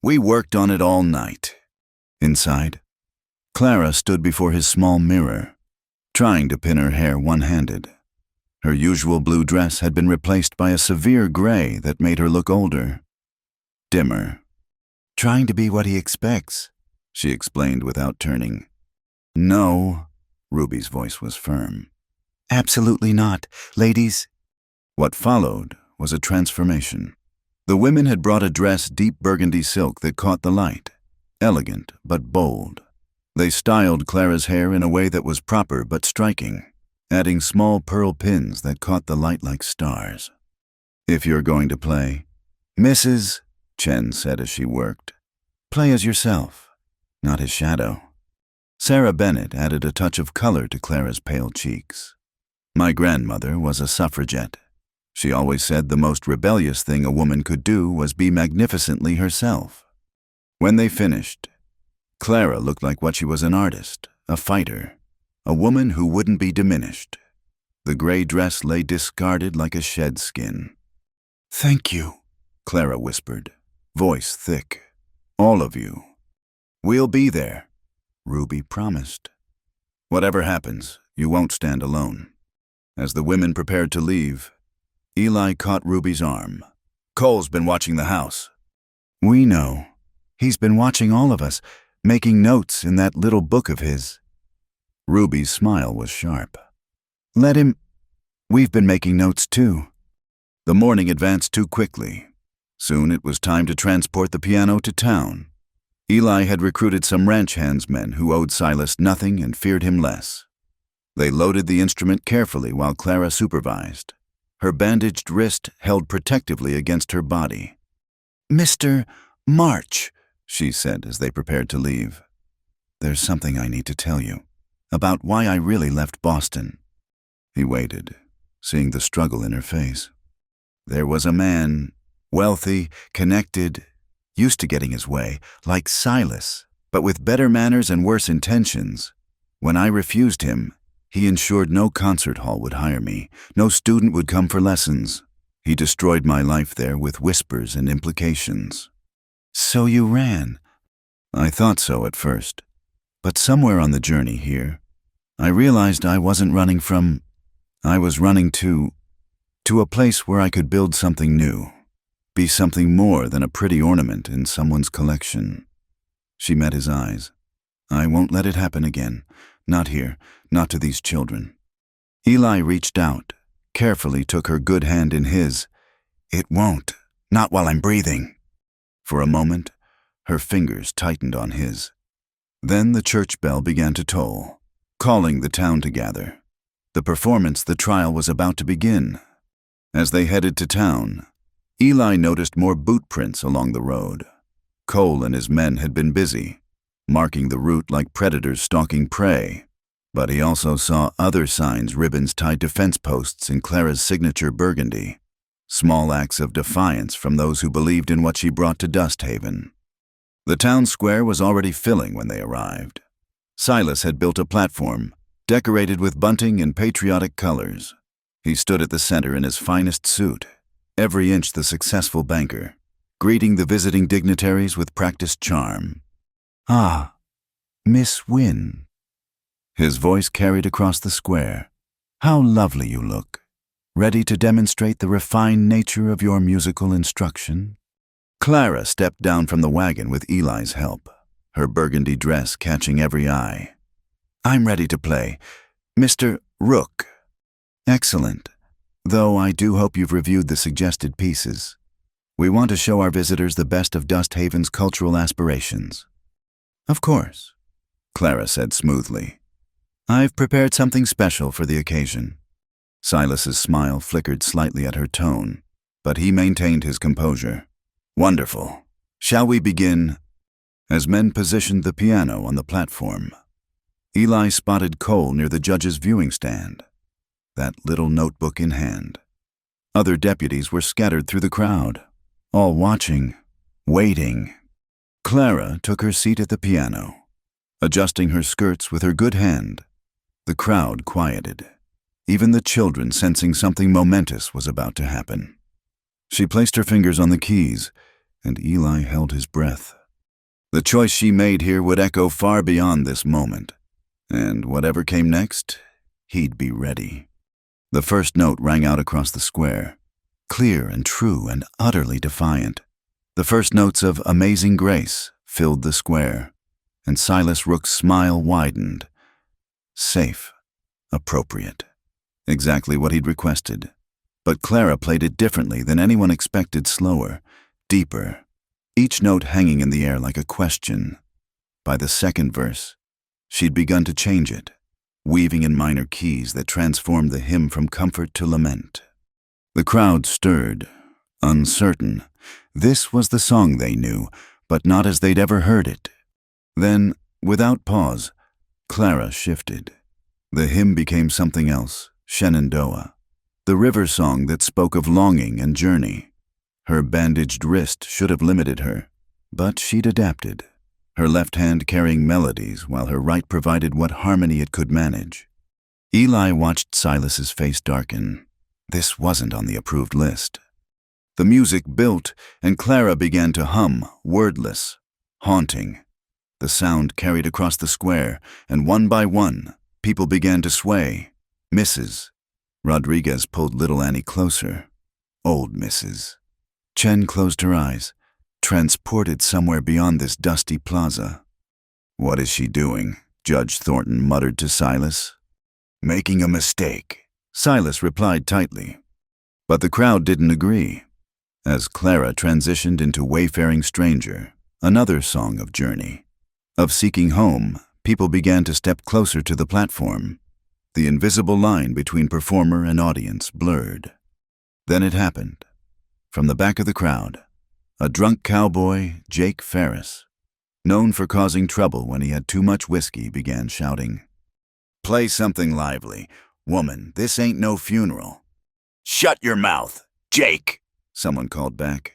We worked on it all night. Inside, Clara stood before his small mirror, trying to pin her hair one-handed. Her usual blue dress had been replaced by a severe gray that made her look older, dimmer. Trying to be what he expects, she explained without turning. No, Ruby's voice was firm. Absolutely not, ladies. What followed was a transformation. The women had brought a dress deep burgundy silk that caught the light, elegant but bold. They styled Clara's hair in a way that was proper but striking, adding small pearl pins that caught the light like stars. If you're going to play, Mrs., Chen said as she worked, play as yourself, not his shadow. Sarah Bennett added a touch of color to Clara's pale cheeks. My grandmother was a suffragette. She always said the most rebellious thing a woman could do was be magnificently herself. When they finished, Clara looked like what she was: an artist, a fighter, a woman who wouldn't be diminished. The gray dress lay discarded like a shed skin. Thank you, Clara whispered, voice thick. All of you. We'll be there, Ruby promised. Whatever happens, you won't stand alone. As the women prepared to leave, Eli caught Ruby's arm. Cole's been watching the house. We know. He's been watching all of us, making notes in that little book of his. Ruby's smile was sharp. Let him. We've been making notes too. The morning advanced too quickly. Soon it was time to transport the piano to town. Eli had recruited some ranch hands men who owed Silas nothing and feared him less. They loaded the instrument carefully while Clara supervised, her bandaged wrist held protectively against her body. Mr. March, she said as they prepared to leave. There's something I need to tell you, about why I really left Boston. He waited, seeing the struggle in her face. There was a man, wealthy, connected, used to getting his way, like Silas, but with better manners and worse intentions. When I refused him, he ensured no concert hall would hire me, no student would come for lessons. He destroyed my life there with whispers and implications. So you ran. I thought so at first, but somewhere on the journey here, I realized I wasn't running from. I was running to a place where I could build something new, be something more than a pretty ornament in someone's collection. She met his eyes. I won't let it happen again. Not here, not to these children. Eli reached out, carefully took her good hand in his. It won't, not while I'm breathing. For a moment, her fingers tightened on his. Then the church bell began to toll, calling the town to gather. The performance, the trial, was about to begin. As they headed to town, Eli noticed more boot prints along the road. Cole and his men had been busy, marking the route like predators stalking prey. But he also saw other signs, ribbons tied to fence posts in Clara's signature burgundy. Small acts of defiance from those who believed in what she brought to Dust Haven. The town square was already filling when they arrived. Silas had built a platform, decorated with bunting and patriotic colors. He stood at the center in his finest suit, every inch the successful banker, greeting the visiting dignitaries with practiced charm. "Ah, Miss Wynne." His voice carried across the square. "How lovely you look. Ready to demonstrate the refined nature of your musical instruction?" Clara stepped down from the wagon with Eli's help, her burgundy dress catching every eye. "I'm ready to play. Mr. Rook." "Excellent. Though I do hope you've reviewed the suggested pieces. We want to show our visitors the best of Dust Haven's cultural aspirations." "Of course," Clara said smoothly. "I've prepared something special for the occasion." Silas's smile flickered slightly at her tone, but he maintained his composure. "Wonderful. Shall we begin?" As men positioned the piano on the platform, Eli spotted Cole near the judge's viewing stand, that little notebook in hand. Other deputies were scattered through the crowd, all watching, waiting. Clara took her seat at the piano, adjusting her skirts with her good hand. The crowd quieted, even the children sensing something momentous was about to happen. She placed her fingers on the keys, and Eli held his breath. The choice she made here would echo far beyond this moment, and whatever came next, he'd be ready. The first note rang out across the square, clear and true and utterly defiant. The first notes of Amazing Grace filled the square, and Silas Rook's smile widened. Safe, appropriate, exactly what he'd requested. But Clara played it differently than anyone expected, slower, deeper, each note hanging in the air like a question. By the second verse, she'd begun to change it, weaving in minor keys that transformed the hymn from comfort to lament. The crowd stirred, uncertain. This was the song they knew, but not as they'd ever heard it. Then, without pause, Clara shifted. The hymn became something else, Shenandoah, the river song that spoke of longing and journey. Her bandaged wrist should have limited her, but she'd adapted, her left hand carrying melodies while her right provided what harmony it could manage. Eli watched Silas's face darken. This wasn't on the approved list. The music built, and Clara began to hum, wordless, haunting. The sound carried across the square, and one by one, people began to sway. Mrs. Rodriguez pulled little Annie closer. Old Mrs. Chen closed her eyes, transported somewhere beyond this dusty plaza. "What is she doing?" Judge Thornton muttered to Silas. "Making a mistake," Silas replied tightly. But the crowd didn't agree. As Clara transitioned into Wayfaring Stranger, another song of journey, of seeking home, people began to step closer to the platform. The invisible line between performer and audience blurred. Then it happened. From the back of the crowd, a drunk cowboy, Jake Ferris, known for causing trouble when he had too much whiskey, began shouting, "Play something lively. Woman, this ain't no funeral." "Shut your mouth, Jake," someone called back.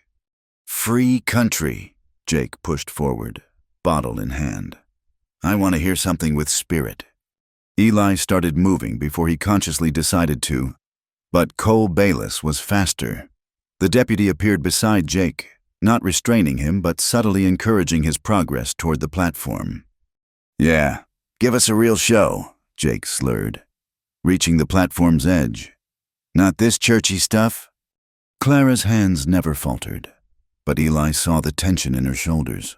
"Free country," Jake pushed forward, bottle in hand. "I want to hear something with spirit." Eli started moving before he consciously decided to, but Cole Bayless was faster. The deputy appeared beside Jake, not restraining him but subtly encouraging his progress toward the platform. "Yeah, give us a real show," Jake slurred, reaching the platform's edge. "Not this churchy stuff?" Clara's hands never faltered, but Eli saw the tension in her shoulders.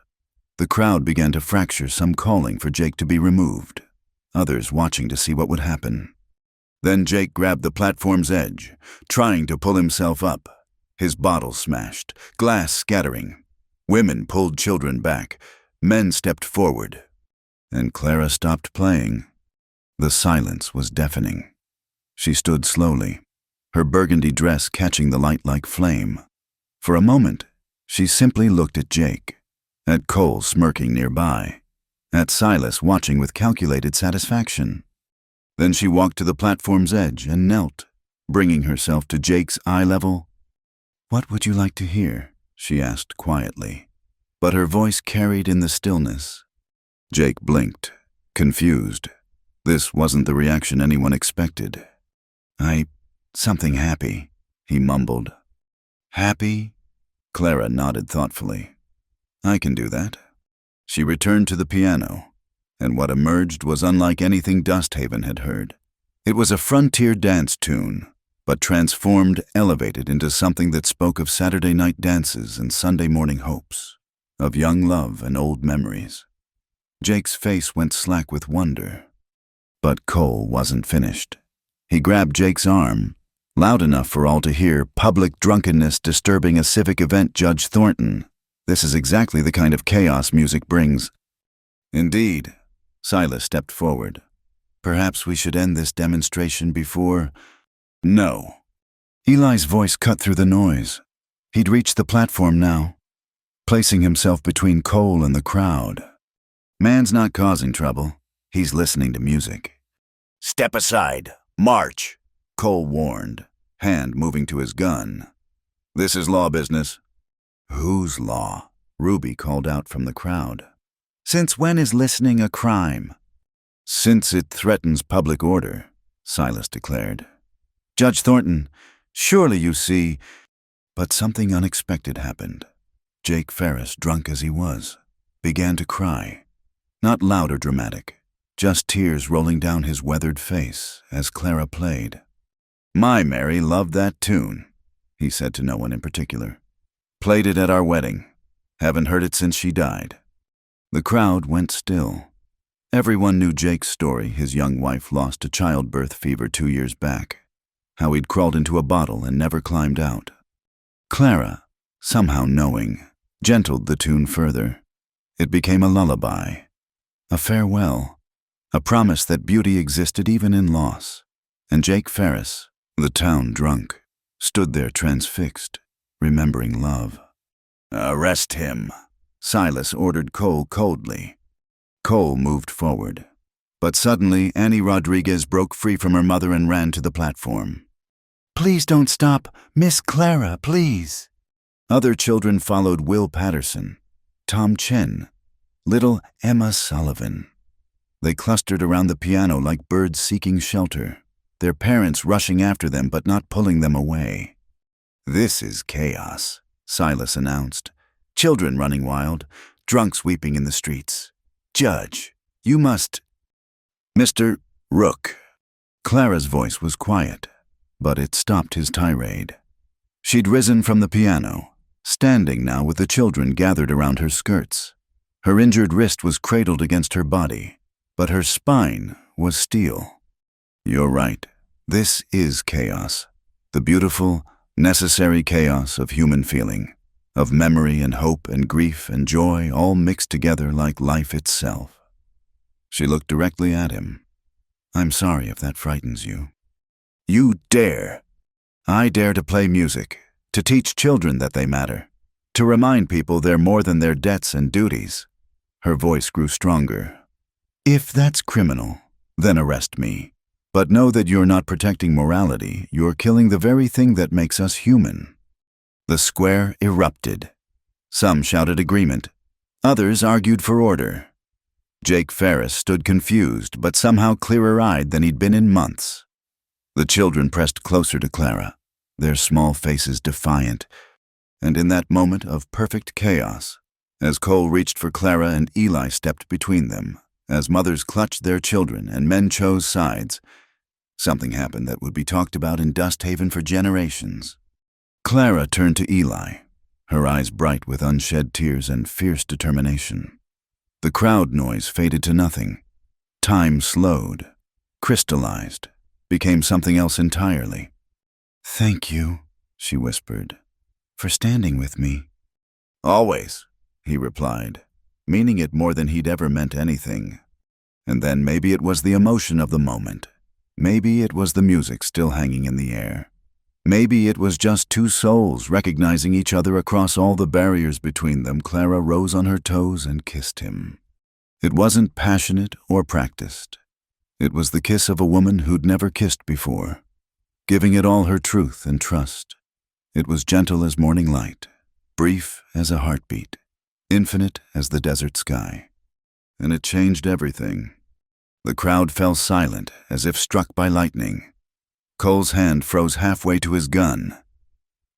The crowd began to fracture, some calling for Jake to be removed, others watching to see what would happen. Then Jake grabbed the platform's edge, trying to pull himself up. His bottle smashed, glass scattering. Women pulled children back, men stepped forward, and Clara stopped playing. The silence was deafening. She stood slowly, her burgundy dress catching the light like flame. For a moment, she simply looked at Jake, at Cole smirking nearby, at Silas watching with calculated satisfaction. Then she walked to the platform's edge and knelt, bringing herself to Jake's eye level. "What would you like to hear?" she asked quietly, but her voice carried in the stillness. Jake blinked, confused. This wasn't the reaction anyone expected. Something happy," he mumbled. "Happy?" Clara nodded thoughtfully. "I can do that." She returned to the piano, and what emerged was unlike anything Dusthaven had heard. It was a frontier dance tune, but transformed, elevated into something that spoke of Saturday night dances and Sunday morning hopes, of young love and old memories. Jake's face went slack with wonder. But Cole wasn't finished. He grabbed Jake's arm, loud enough for all to hear. "Public drunkenness disturbing a civic event, Judge Thornton. This is exactly the kind of chaos music brings." "Indeed." Silas stepped forward. "Perhaps we should end this demonstration before—" "No." Eli's voice cut through the noise. He'd reached the platform now, placing himself between Cole and the crowd. "Man's not causing trouble. He's listening to music." "Step aside. March," Cole warned, hand moving to his gun. "This is law business." "Whose law?" Ruby called out from the crowd. "Since when is listening a crime?" "Since it threatens public order," Silas declared. "Judge Thornton, surely you see—" But something unexpected happened. Jake Ferris, drunk as he was, began to cry. Not loud or dramatic, just tears rolling down his weathered face as Clara played. "My Mary loved that tune," he said to no one in particular. "Played it at our wedding. Haven't heard it since she died." The crowd went still. Everyone knew Jake's story. His young wife lost to childbirth fever 2 years back. How he'd crawled into a bottle and never climbed out. Clara, somehow knowing, gentled the tune further. It became a lullaby, a farewell, a promise that beauty existed even in loss. And Jake Ferris, the town drunk, stood there transfixed, remembering love. "Arrest him," Silas ordered Cole coldly. Cole moved forward. But suddenly Annie Rodriguez broke free from her mother and ran to the platform. "Please don't stop. Miss Clara, please." Other children followed. Will Patterson, Tom Chen, little Emma Sullivan. They clustered around the piano like birds seeking shelter, their parents rushing after them but not pulling them away. "This is chaos," Silas announced. "Children running wild, drunks weeping in the streets. Judge, you must—" "Mr. Rook." Clara's voice was quiet, but it stopped his tirade. She'd risen from the piano, standing now with the children gathered around her skirts. Her injured wrist was cradled against her body, but her spine was steel. "You're right. This is chaos. The beautiful, necessary chaos of human feeling, of memory and hope and grief and joy all mixed together like life itself." She looked directly at him. "I'm sorry if that frightens you." "You dare!" "I dare to play music, to teach children that they matter, to remind people they're more than their debts and duties." Her voice grew stronger. "If that's criminal, then arrest me. But know that you're not protecting morality, you're killing the very thing that makes us human." The square erupted. Some shouted agreement. Others argued for order. Jake Ferris stood confused, but somehow clearer-eyed than he'd been in months. The children pressed closer to Clara, their small faces defiant. And in that moment of perfect chaos, as Cole reached for Clara and Eli stepped between them, as mothers clutched their children and men chose sides, something happened that would be talked about in Dust Haven for generations. Clara turned to Eli, her eyes bright with unshed tears and fierce determination. The crowd noise faded to nothing. Time slowed, crystallized, became something else entirely. "Thank you," she whispered, "for standing with me." "Always," he replied, meaning it more than he'd ever meant anything. And then maybe it was the emotion of the moment. Maybe it was the music still hanging in the air. Maybe it was just two souls recognizing each other across all the barriers between them. Clara rose on her toes and kissed him. It wasn't passionate or practiced. It was the kiss of a woman who'd never kissed before, giving it all her truth and trust. It was gentle as morning light, brief as a heartbeat, infinite as the desert sky. And it changed everything. The crowd fell silent as if struck by lightning. Cole's hand froze halfway to his gun.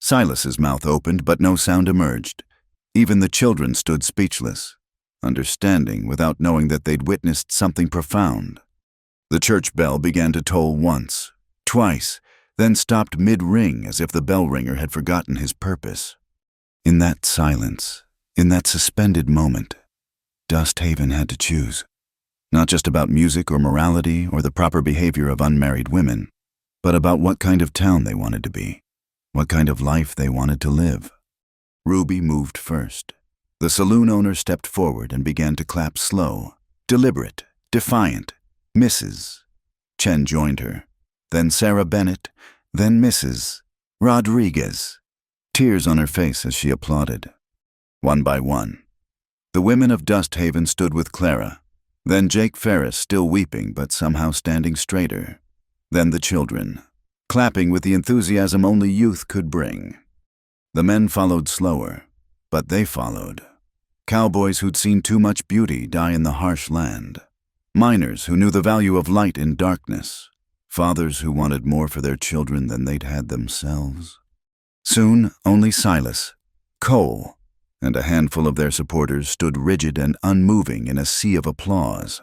Silas's mouth opened, but no sound emerged. Even the children stood speechless, understanding without knowing that they'd witnessed something profound. The church bell began to toll once, twice, then stopped mid-ring as if the bell ringer had forgotten his purpose. In that silence, in that suspended moment, Dust Haven had to choose. Not just about music or morality or the proper behavior of unmarried women, but about what kind of town they wanted to be, what kind of life they wanted to live. Ruby moved first. The saloon owner stepped forward and began to clap slow, deliberate, defiant. Mrs. Chen joined her, then Sarah Bennett, then Mrs. Rodriguez, tears on her face as she applauded. One by one, the women of Dust Haven stood with Clara, then Jake Ferris still weeping but somehow standing straighter, then the children, clapping with the enthusiasm only youth could bring. The men followed slower, but they followed. Cowboys who'd seen too much beauty die in the harsh land. Miners who knew the value of light in darkness. Fathers who wanted more for their children than they'd had themselves. Soon, only Silas, Cole, and a handful of their supporters stood rigid and unmoving in a sea of applause.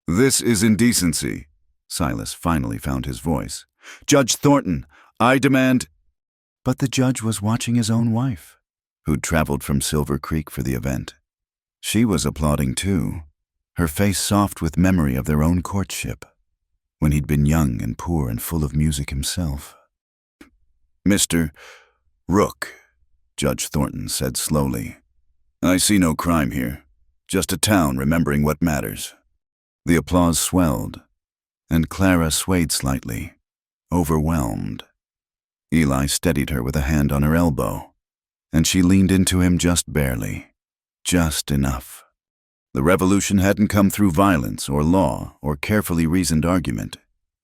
"This is indecency," Silas finally found his voice. "Judge Thornton, I demand—" But the judge was watching his own wife, who'd traveled from Silver Creek for the event. She was applauding too, her face soft with memory of their own courtship, when he'd been young and poor and full of music himself. "Mr. Rook," Judge Thornton said slowly, "I see no crime here, just a town remembering what matters." The applause swelled, and Clara swayed slightly, overwhelmed. Eli steadied her with a hand on her elbow, and she leaned into him just barely, just enough. The revolution hadn't come through violence or law or carefully reasoned argument.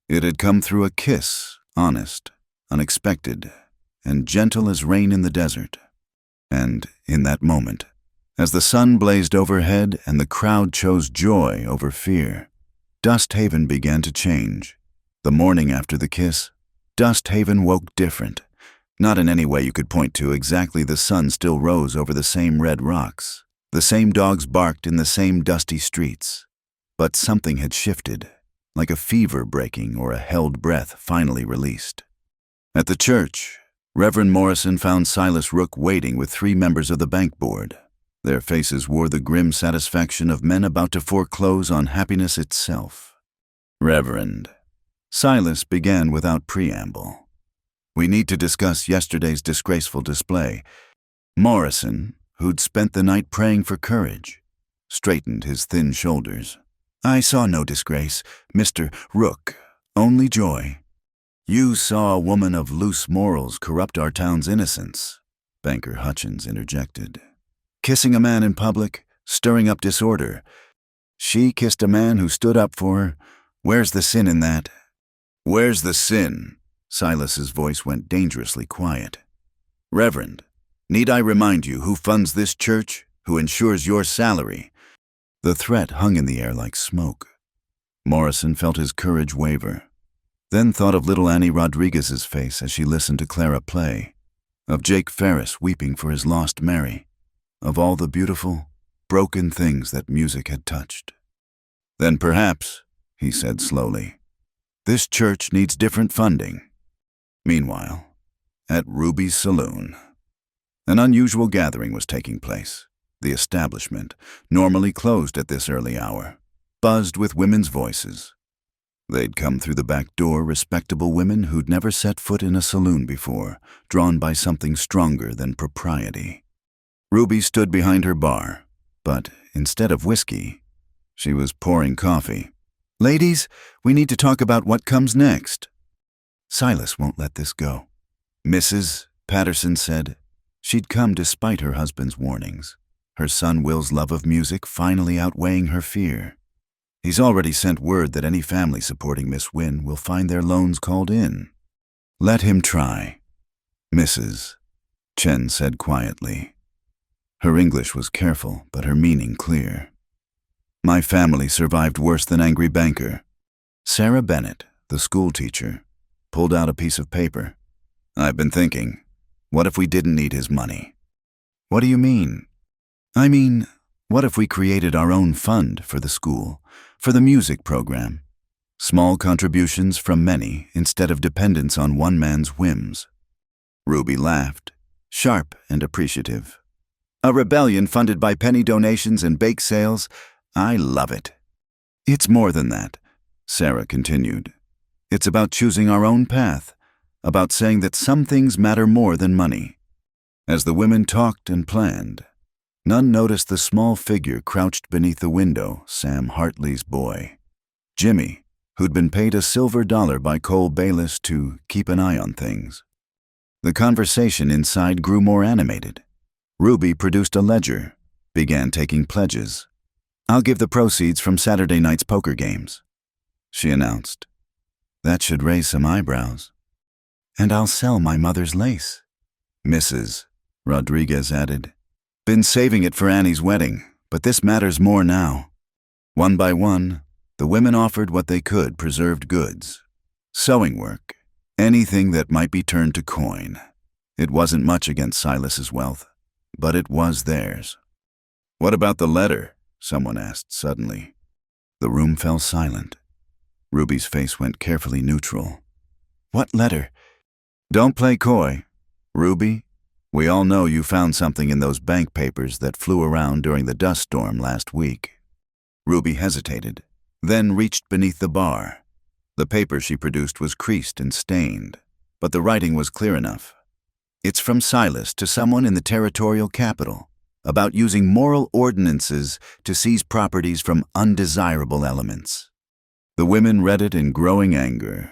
It had come through a kiss, honest, unexpected, and gentle as rain in the desert. And in that moment, as the sun blazed overhead and the crowd chose joy over fear, Dust Haven began to change. The morning after the kiss, Dust Haven woke different. Not in any way you could point to. Exactly, the sun still rose over the same red rocks. The same dogs barked in the same dusty streets. But something had shifted, like a fever breaking or a held breath finally released. At the church, Reverend Morrison found Silas Rook waiting with 3 members of the bank board. Their faces wore the grim satisfaction of men about to foreclose on happiness itself. "Reverend," Silas began without preamble, "we need to discuss yesterday's disgraceful display." Morrison, who'd spent the night praying for courage, straightened his thin shoulders. "I saw no disgrace, Mr. Rook, only joy." "You saw a woman of loose morals corrupt our town's innocence," Banker Hutchins interjected. "Kissing a man in public, stirring up disorder. She kissed a man who stood up for her. Where's the sin in that?" "Where's the sin?" Silas's voice went dangerously quiet. "Reverend, need I remind you who funds this church, who ensures your salary?" The threat hung in the air like smoke. Morrison felt his courage waver, then thought of little Annie Rodriguez's face as she listened to Clara play. of Jake Ferris weeping for his lost Mary, of all the beautiful, broken things that music had touched. Then perhaps, he said slowly, this church needs different funding. Meanwhile, at Ruby's saloon, an unusual gathering was taking place. The establishment, normally closed at this early hour, buzzed with women's voices. They'd come through the back door, respectable women who'd never set foot in a saloon before, drawn by something stronger than propriety. Ruby stood behind her bar, but instead of whiskey, she was pouring coffee. Ladies, we need to talk about what comes next. Silas won't let this go. Mrs. Patterson said she'd come despite her husband's warnings, her son Will's love of music finally outweighing her fear. He's already sent word that any family supporting Miss Wynne will find their loans called in. Let him try. Mrs. Chen said quietly. Her English was careful, but her meaning clear. My family survived worse than angry banker. Sarah Bennett, the school teacher, pulled out a piece of paper. I've been thinking, what if we didn't need his money? What do you mean? I mean, what if we created our own fund for the school, for the music program? Small contributions from many instead of dependence on one man's whims. Ruby laughed, sharp and appreciative. A rebellion funded by penny donations and bake sales? I love it. It's more than that, Sarah continued. It's about choosing our own path, about saying that some things matter more than money. As the women talked and planned, none noticed the small figure crouched beneath the window, Sam Hartley's boy. Jimmy, who'd been paid a silver dollar by Cole Bayless to keep an eye on things. The conversation inside grew more animated. Ruby produced a ledger, began taking pledges. I'll give the proceeds from Saturday night's poker games, she announced. That should raise some eyebrows. And I'll sell my mother's lace, Mrs. Rodriguez added. Been saving it for Annie's wedding, but this matters more now. One by one, the women offered what they could, preserved goods. Sewing work, anything that might be turned to coin. It wasn't much against Silas's wealth, but it was theirs. What about the letter? Someone asked suddenly. The room fell silent. Ruby's face went carefully neutral. What letter? Don't play coy. Ruby, we all know you found something in those bank papers that flew around during the dust storm last week. Ruby hesitated, then reached beneath the bar. The paper she produced was creased and stained, but the writing was clear enough. It's from Silas to someone in the territorial capital, about using moral ordinances to seize properties from undesirable elements. The women read it in growing anger.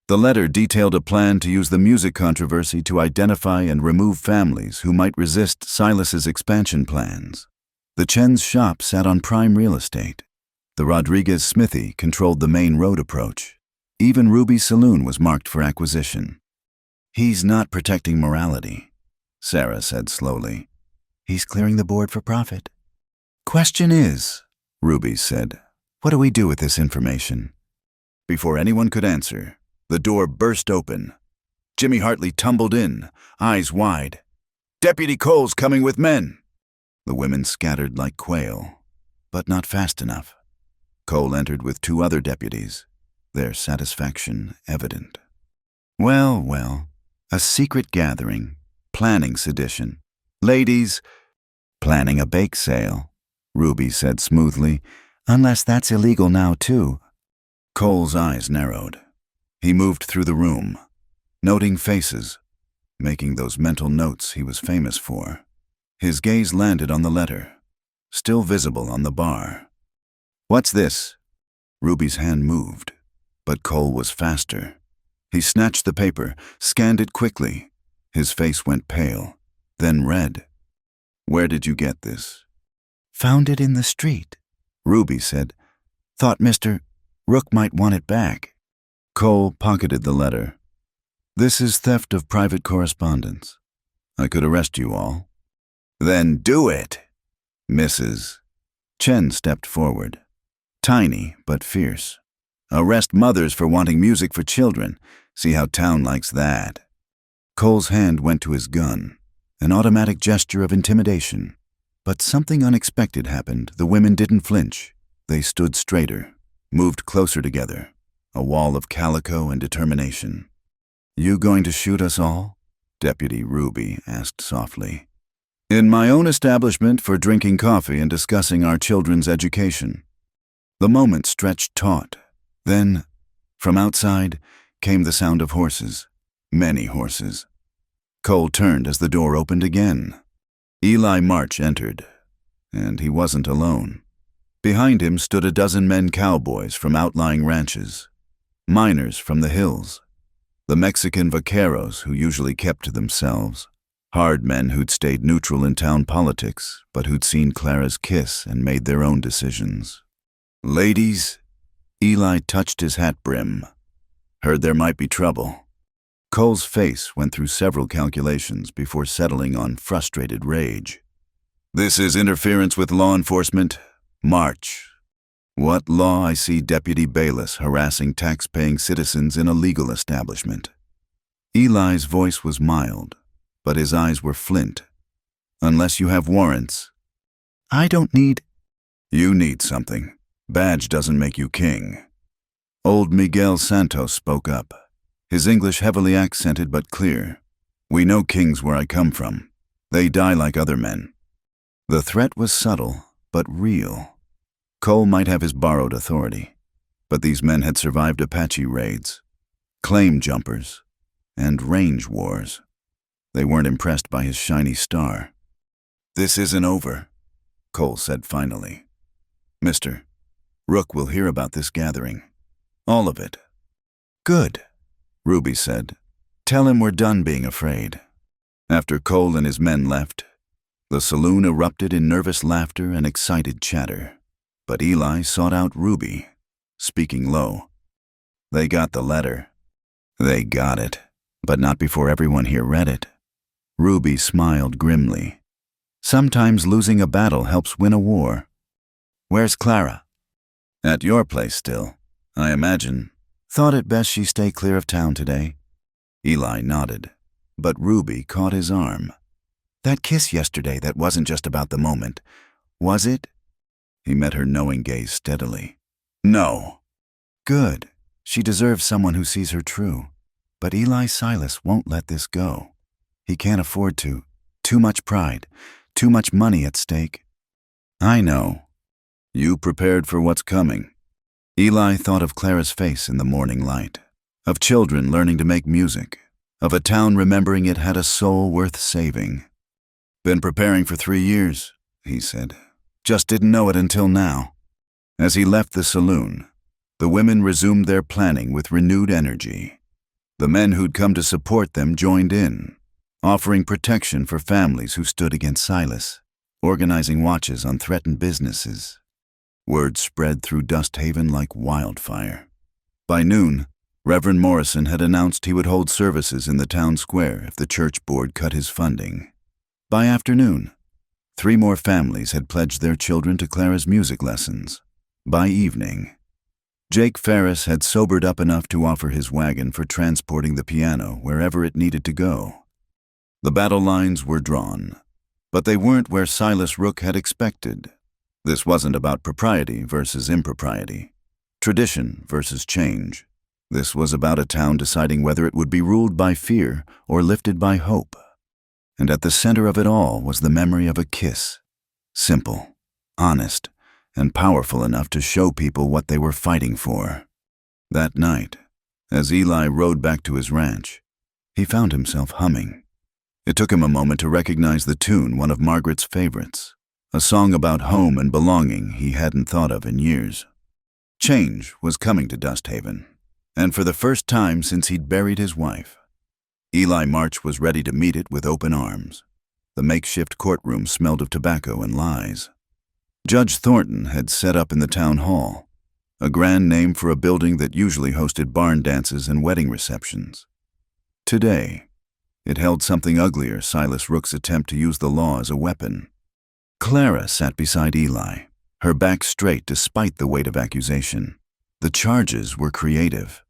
The letter detailed a plan to use the music controversy to identify and remove families who might resist Silas's expansion plans. The Chen's shop sat on prime real estate. The Rodriguez smithy controlled the main road approach. Even Ruby's saloon was marked for acquisition. He's not protecting morality, Sarah said slowly. He's clearing the board for profit. Question is, Ruby said, what do we do with this information? Before anyone could answer, the door burst open. Jimmy Hartley tumbled in, eyes wide. Deputy Cole's coming with men. The women scattered like quail, but not fast enough. Cole entered with 2 other deputies, their satisfaction evident. Well, a secret gathering, planning sedition. Ladies, planning a bake sale, Ruby said smoothly, unless that's illegal now too. Cole's eyes narrowed. He moved through the room, noting faces, making those mental notes he was famous for. His gaze landed on the letter, still visible on the bar. What's this? Ruby's hand moved, but Cole was faster. He snatched the paper, scanned it quickly. His face went pale, then red. Where did you get this? Found it in the street, Ruby said. Thought Mr. Rook might want it back. Cole pocketed the letter. This is theft of private correspondence. I could arrest you all. Then do it, Mrs. Chen stepped forward, tiny but fierce. Arrest mothers for wanting music for children. See how town likes that. Cole's hand went to his gun, an automatic gesture of intimidation. But something unexpected happened. The women didn't flinch. They stood straighter, moved closer together, a wall of calico and determination. "You going to shoot us all?" Deputy Ruby asked softly. "In my own establishment for drinking coffee and discussing our children's education." The moment stretched taut. Then, from outside, came the sound of horses. Many horses. Cole turned as the door opened again. Eli March entered, and he wasn't alone. Behind him stood a dozen men cowboys from outlying ranches, miners from the hills, the Mexican vaqueros who usually kept to themselves, hard men who'd stayed neutral in town politics but who'd seen Clara's kiss and made their own decisions. "Ladies," Eli touched his hat brim. "Heard there might be trouble." Cole's face went through several calculations before settling on frustrated rage. "This is interference with law enforcement. March." "What law? I see Deputy Bayless harassing tax-paying citizens in a legal establishment." Eli's voice was mild, but his eyes were flint. "Unless you have warrants." "I don't need—" "You need something. Badge doesn't make you king." Old Miguel Santos spoke up, his English heavily accented but clear. "We know kings where I come from. They die like other men." The threat was subtle, but real. Cole might have his borrowed authority, but these men had survived Apache raids, claim jumpers, and range wars. They weren't impressed by his shiny star. "This isn't over," Cole said finally. "Mister, Rook will hear about this gathering. All of it." "Good," Ruby said. "Tell him we're done being afraid." After Cole and his men left, the saloon erupted in nervous laughter and excited chatter. But Eli sought out Ruby, speaking low. "They got the letter." "They got it, but not before everyone here read it." Ruby smiled grimly. "Sometimes losing a battle helps win a war." "Where's Clara?" "At your place still, I imagine." "Thought it best she stay clear of town today." Eli nodded, but Ruby caught his arm. "That kiss yesterday, that wasn't just about the moment, was it?" He met her knowing gaze steadily. "No." "Good. She deserves someone who sees her true. But Eli Silas won't let this go. He can't afford to. Too much pride. Too much money at stake." "I know. You prepared for what's coming." Eli thought of Clara's face in the morning light, of children learning to make music, of a town remembering it had a soul worth saving. "Been preparing for 3 years," he said. "Just didn't know it until now." As he left the saloon, the women resumed their planning with renewed energy. The men who'd come to support them joined in, offering protection for families who stood against Silas, organizing watches on threatened businesses. Word spread through Dust Haven like wildfire. By noon, Reverend Morrison had announced he would hold services in the town square if the church board cut his funding. By afternoon, 3 more families had pledged their children to Clara's music lessons. By evening, Jake Ferris had sobered up enough to offer his wagon for transporting the piano wherever it needed to go. The battle lines were drawn, but they weren't where Silas Rook had expected. This wasn't about propriety versus impropriety, tradition versus change. This was about a town deciding whether it would be ruled by fear or lifted by hope. And at the center of it all was the memory of a kiss, simple, honest, and powerful enough to show people what they were fighting for. That night, as Eli rode back to his ranch, he found himself humming. It took him a moment to recognize the tune, one of Margaret's favorites, a song about home and belonging he hadn't thought of in years. Change was coming to Dust Haven, and for the first time since he'd buried his wife, Eli March was ready to meet it with open arms. The makeshift courtroom smelled of tobacco and lies. Judge Thornton had set up in the town hall, a grand name for a building that usually hosted barn dances and wedding receptions. Today, it held something uglier, Silas Rook's attempt to use the law as a weapon. Clara sat beside Eli, her back straight despite the weight of accusation. The charges were creative.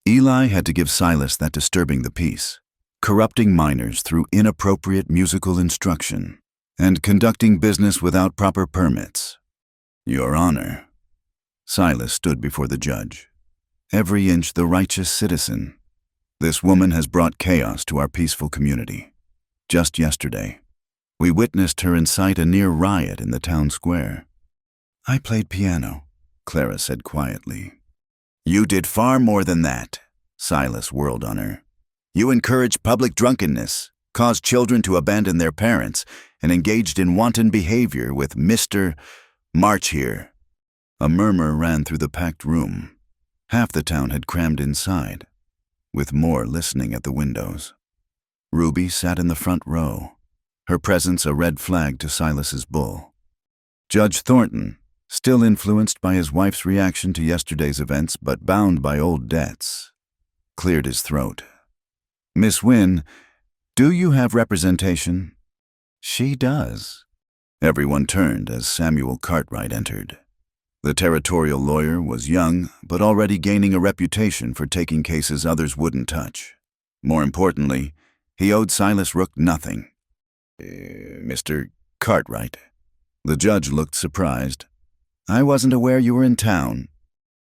Eli had to give Silas that disturbing the peace. corrupting minors through inappropriate musical instruction, and conducting business without proper permits. Your Honor. Silas stood before the judge, every inch the righteous citizen. This woman has brought chaos to our peaceful community. Just yesterday, we witnessed her incite a near riot in the town square. I played piano, Clara said quietly. You did far more than that, Silas whirled on her. You encouraged public drunkenness, caused children to abandon their parents, and engaged in wanton behavior with Mr. March here. A murmur ran through the packed room. Half the town had crammed inside, with more listening at the windows. Ruby sat in the front row, her presence a red flag to Silas's bull. Judge Thornton, still influenced by his wife's reaction to yesterday's events but bound by old debts, cleared his throat. Miss Wynne, do you have representation? She does. Everyone turned as Samuel Cartwright entered. The territorial lawyer was young, but already gaining a reputation for taking cases others wouldn't touch. More importantly, he owed Silas Rook nothing. Mr. Cartwright. The judge looked surprised. I wasn't aware you were in town.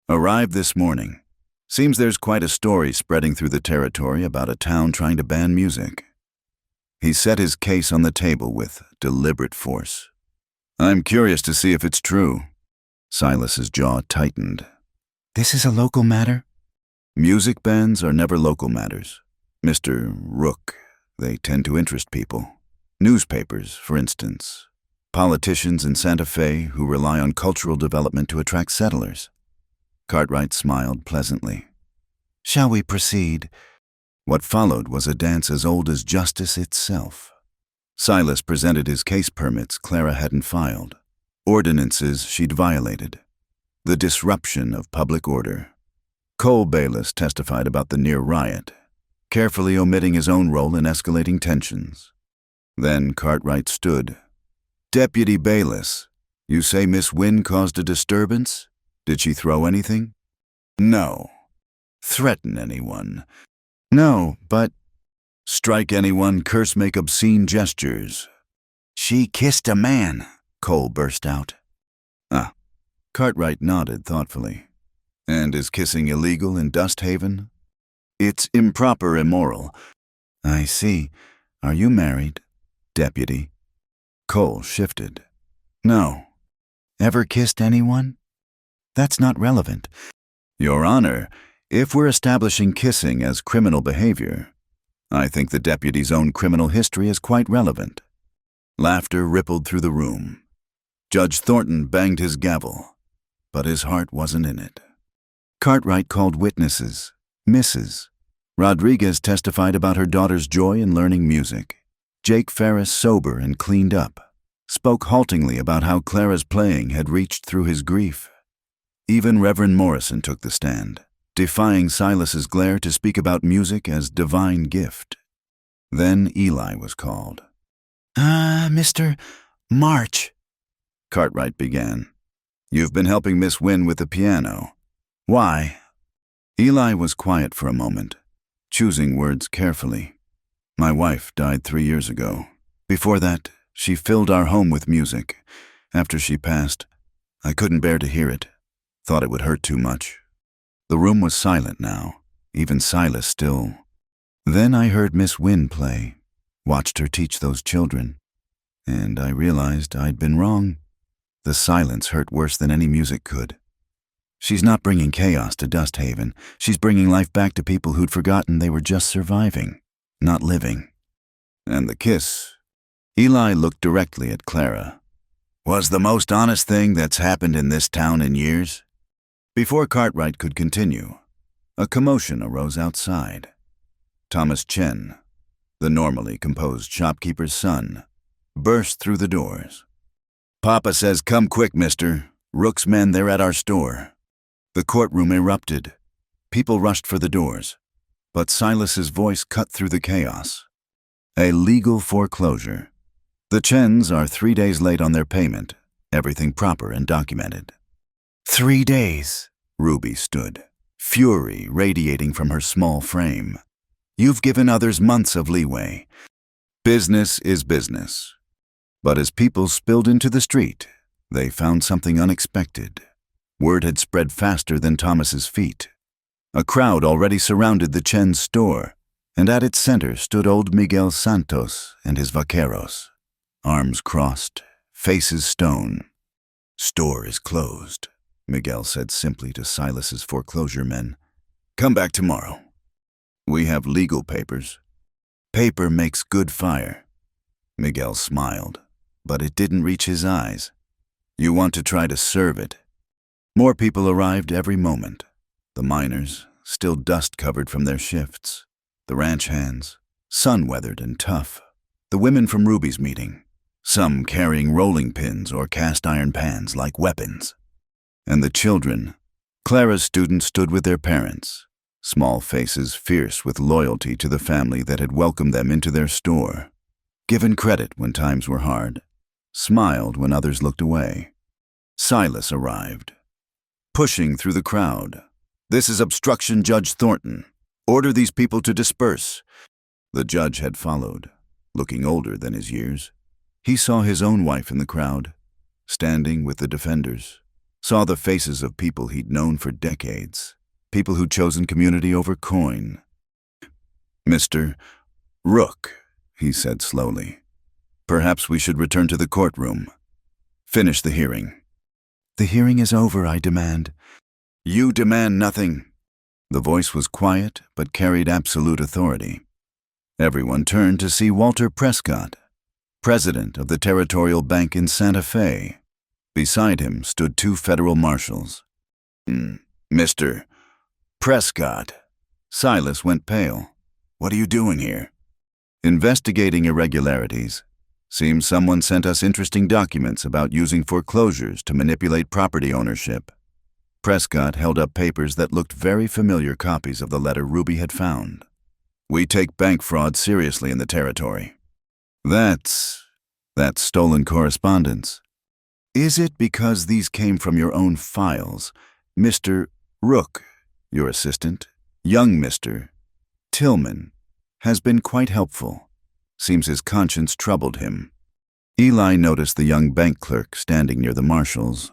Arrived this morning. Seems there's quite a story spreading through the territory about a town trying to ban music. He set his case on the table with deliberate force. I'm curious to see if it's true. Silas's jaw tightened. This is a local matter? Music bans are never local matters. Mr. Rook, they tend to interest people. Newspapers, for instance. Politicians in Santa Fe who rely on cultural development to attract settlers. Cartwright smiled pleasantly. Shall we proceed? What followed was a dance as old as justice itself. Silas presented his case permits Clara hadn't filed, ordinances she'd violated, the disruption of public order. Cole Bayless testified about the near riot, carefully omitting his own role in escalating tensions. Then Cartwright stood. Deputy Bayless, you say Miss Wynne caused a disturbance? Did she throw anything? No. Threaten anyone? No, but strike anyone, curse, make obscene gestures. She kissed a man, Cole burst out. Ah, Cartwright nodded thoughtfully. And is kissing illegal in Dust Haven? It's improper, immoral. I see. Are you married, Deputy? Cole shifted. No. Ever kissed anyone? That's not relevant. Your Honor, if we're establishing kissing as criminal behavior, I think the deputy's own criminal history is quite relevant. Laughter rippled through the room. Judge Thornton banged his gavel, but his heart wasn't in it. Cartwright called witnesses. Mrs. Rodriguez testified about her daughter's joy in learning music. Jake Ferris, sober and cleaned up, spoke haltingly about how Clara's playing had reached through his grief. Even Reverend Morrison took the stand, defying Silas's glare to speak about music as divine gift. Then Eli was called. Mr. March, Cartwright began. You've been helping Miss Wynne with the piano. Why? Eli was quiet for a moment, choosing words carefully. My wife died 3 years ago. Before that, she filled our home with music. After she passed, I couldn't bear to hear it. Thought it would hurt too much. The room was silent now, even Silas still. Then I heard Miss Wynne play, watched her teach those children, and I realized I'd been wrong. The silence hurt worse than any music could. She's not bringing chaos to Dust Haven. She's bringing life back to people who'd forgotten they were just surviving, not living. And the kiss. Eli looked directly at Clara. Was the most honest thing that's happened in this town in years. Before Cartwright could continue, a commotion arose outside. Thomas Chen, the normally composed shopkeeper's son, burst through the doors. Papa says, come quick, mister. Rook's men, they're at our store. The courtroom erupted. People rushed for the doors, but Silas's voice cut through the chaos. A legal foreclosure. The Chens are 3 days late on their payment, everything proper and documented. 3 days, Ruby stood, fury radiating from her small frame. You've given others months of leeway. Business is business. But as people spilled into the street, they found something unexpected. Word had spread faster than Thomas's feet. A crowd already surrounded the Chen's store, and at its center stood old Miguel Santos and his vaqueros. Arms crossed, faces stone. "Store is closed," Miguel said simply to Silas's foreclosure men. "Come back tomorrow. We have legal papers." "Paper makes good fire." Miguel smiled, but it didn't reach his eyes. "You want to try to serve it." More people arrived every moment. The miners, still dust-covered from their shifts. The ranch hands, sun-weathered and tough. The women from Ruby's meeting, some carrying rolling pins or cast-iron pans like weapons. And the children. Clara's students stood with their parents, small faces fierce with loyalty to the family that had welcomed them into their store, given credit when times were hard, smiled when others looked away. Silas arrived, pushing through the crowd. "This is obstruction, Judge Thornton. Order these people to disperse." The judge had followed, looking older than his years. He saw his own wife in the crowd, standing with the defenders, saw the faces of people he'd known for decades, people who'd chosen community over coin. "Mr. Rook," he said slowly, "perhaps we should return to the courtroom. Finish the hearing." "The hearing is over, I demand." "You demand nothing." The voice was quiet but carried absolute authority. Everyone turned to see Walter Prescott, president of the Territorial Bank in Santa Fe. Beside him stood two federal marshals. "Mr. Prescott." Silas went pale. "What are you doing here?" "Investigating irregularities. Seems someone sent us interesting documents about using foreclosures to manipulate property ownership." Prescott held up papers that looked very familiar copies of the letter Ruby had found. "We take bank fraud seriously in the territory." That's stolen correspondence." "Is it because these came from your own files? Mr. Rook, your assistant, young Mr. Tillman, has been quite helpful. Seems his conscience troubled him." Eli noticed the young bank clerk standing near the marshals,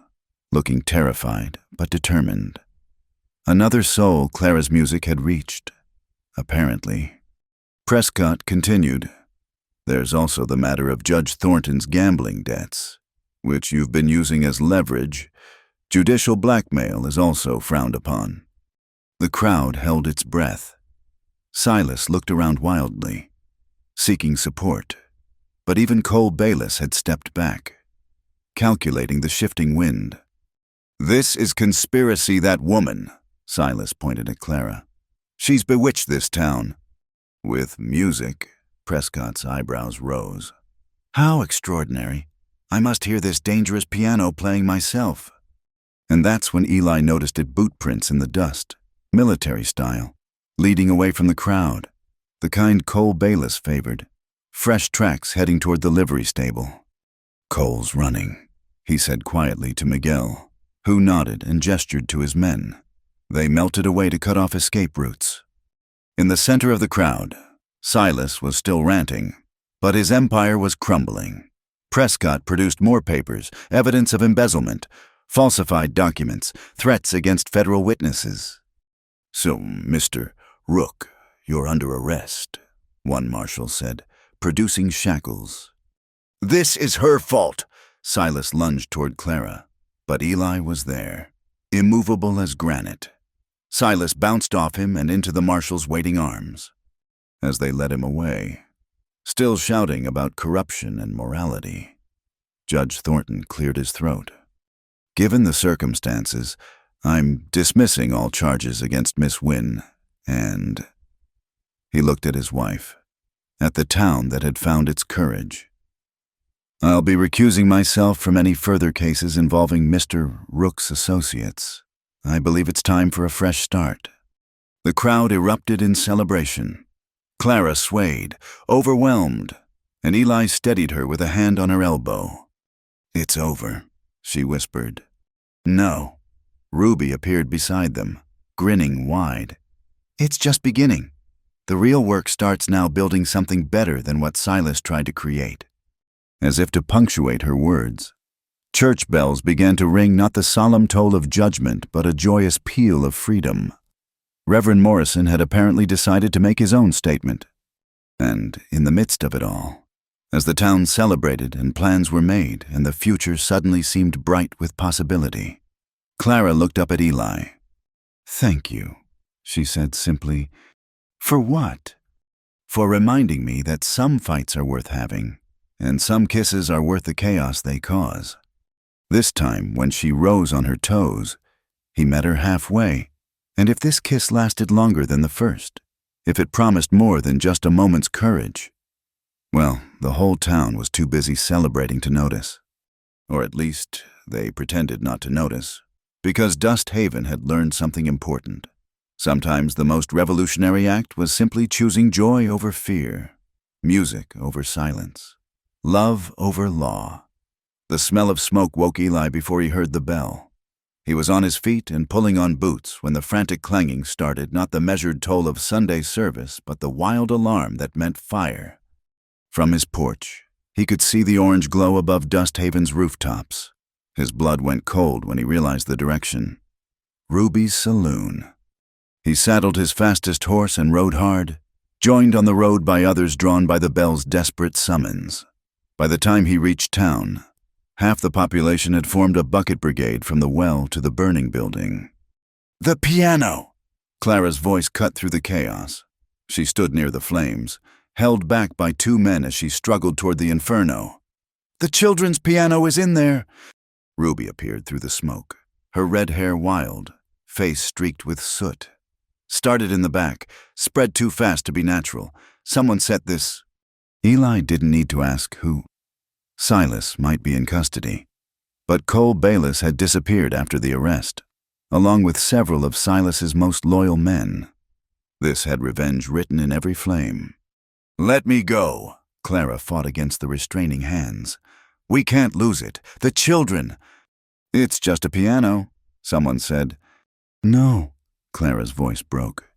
looking terrified but determined. Another soul Clara's music had reached, apparently. Prescott continued, "There's also the matter of Judge Thornton's gambling debts, which you've been using as leverage. Judicial blackmail is also frowned upon." The crowd held its breath. Silas looked around wildly, seeking support, but even Cole Bayless had stepped back, calculating the shifting wind. "This is conspiracy, that woman," Silas pointed at Clara. "She's bewitched this town." "With music," Prescott's eyebrows rose. "How extraordinary. I must hear this dangerous piano playing myself." And that's when Eli noticed it boot prints in the dust, military style, leading away from the crowd, the kind Cole Bayless favored, fresh tracks heading toward the livery stable. "Cole's running," he said quietly to Miguel, who nodded and gestured to his men. They melted away to cut off escape routes. In the center of the crowd, Silas was still ranting, but his empire was crumbling. Prescott produced more papers, evidence of embezzlement, falsified documents, threats against federal witnesses. "So, Mr. Rook, you're under arrest," one marshal said, producing shackles. "This is her fault." Silas lunged toward Clara, but Eli was there, immovable as granite. Silas bounced off him and into the marshal's waiting arms. As they led him away, still shouting about corruption and morality, Judge Thornton cleared his throat. "Given the circumstances, I'm dismissing all charges against Miss Wynne, and—" He looked at his wife, at the town that had found its courage. "I'll be recusing myself from any further cases involving Mr. Rook's associates. I believe it's time for a fresh start." The crowd erupted in celebration. Clara swayed, overwhelmed, and Eli steadied her with a hand on her elbow. "It's over," she whispered. "No." Ruby appeared beside them, grinning wide. "It's just beginning." The real work starts now, building something better than what Silas tried to create." As if to punctuate her words, church bells began to ring, not the solemn toll of judgment, but a joyous peal of freedom. Reverend Morrison had apparently decided to make his own statement. And in the midst of it all, as the town celebrated and plans were made and the future suddenly seemed bright with possibility, Clara looked up at Eli. "Thank you," she said simply. "For what?" "For reminding me that some fights are worth having, and some kisses are worth the chaos they cause." This time, when she rose on her toes, he met her halfway. And if this kiss lasted longer than the first, if it promised more than just a moment's courage, well, the whole town was too busy celebrating to notice. Or at least, they pretended not to notice, because Dust Haven had learned something important. Sometimes the most revolutionary act was simply choosing joy over fear, music over silence, love over law. The smell of smoke woke Eli before he heard the bell. He was on his feet and pulling on boots when the frantic clanging started, not the measured toll of Sunday service, but the wild alarm that meant fire. From his porch, he could see the orange glow above Dust Haven's rooftops. His blood went cold when he realized the direction. Ruby's saloon. He saddled his fastest horse and rode hard, joined on the road by others drawn by the bell's desperate summons. By the time he reached town, half the population had formed a bucket brigade from the well to the burning building. "The piano!" Clara's voice cut through the chaos. She stood near the flames, held back by two men as she struggled toward the inferno. "The children's piano is in there!" Ruby appeared through the smoke, her red hair wild, face streaked with soot. "Started in the back, spread too fast to be natural. Someone set this." Eli didn't need to ask who. Silas might be in custody, but Cole Bayless had disappeared after the arrest, along with several of Silas's most loyal men. This had revenge written in every flame. "Let me go," Clara fought against the restraining hands. "We can't lose it. The children." "It's just a piano," someone said. "No," Clara's voice broke.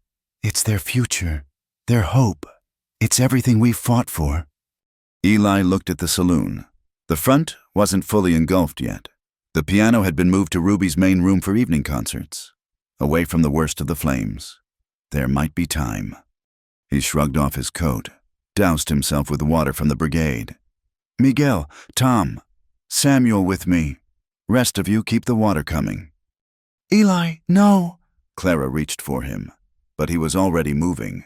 "It's their future, their hope. It's everything we fought for." Eli looked at the saloon. The front wasn't fully engulfed yet. The piano had been moved to Ruby's main room for evening concerts, away from the worst of the flames. There might be time. He shrugged off his coat, doused himself with water from the brigade. "Miguel, Tom, Samuel with me. Rest of you keep the water coming." "Eli, no!" Clara reached for him, but he was already moving.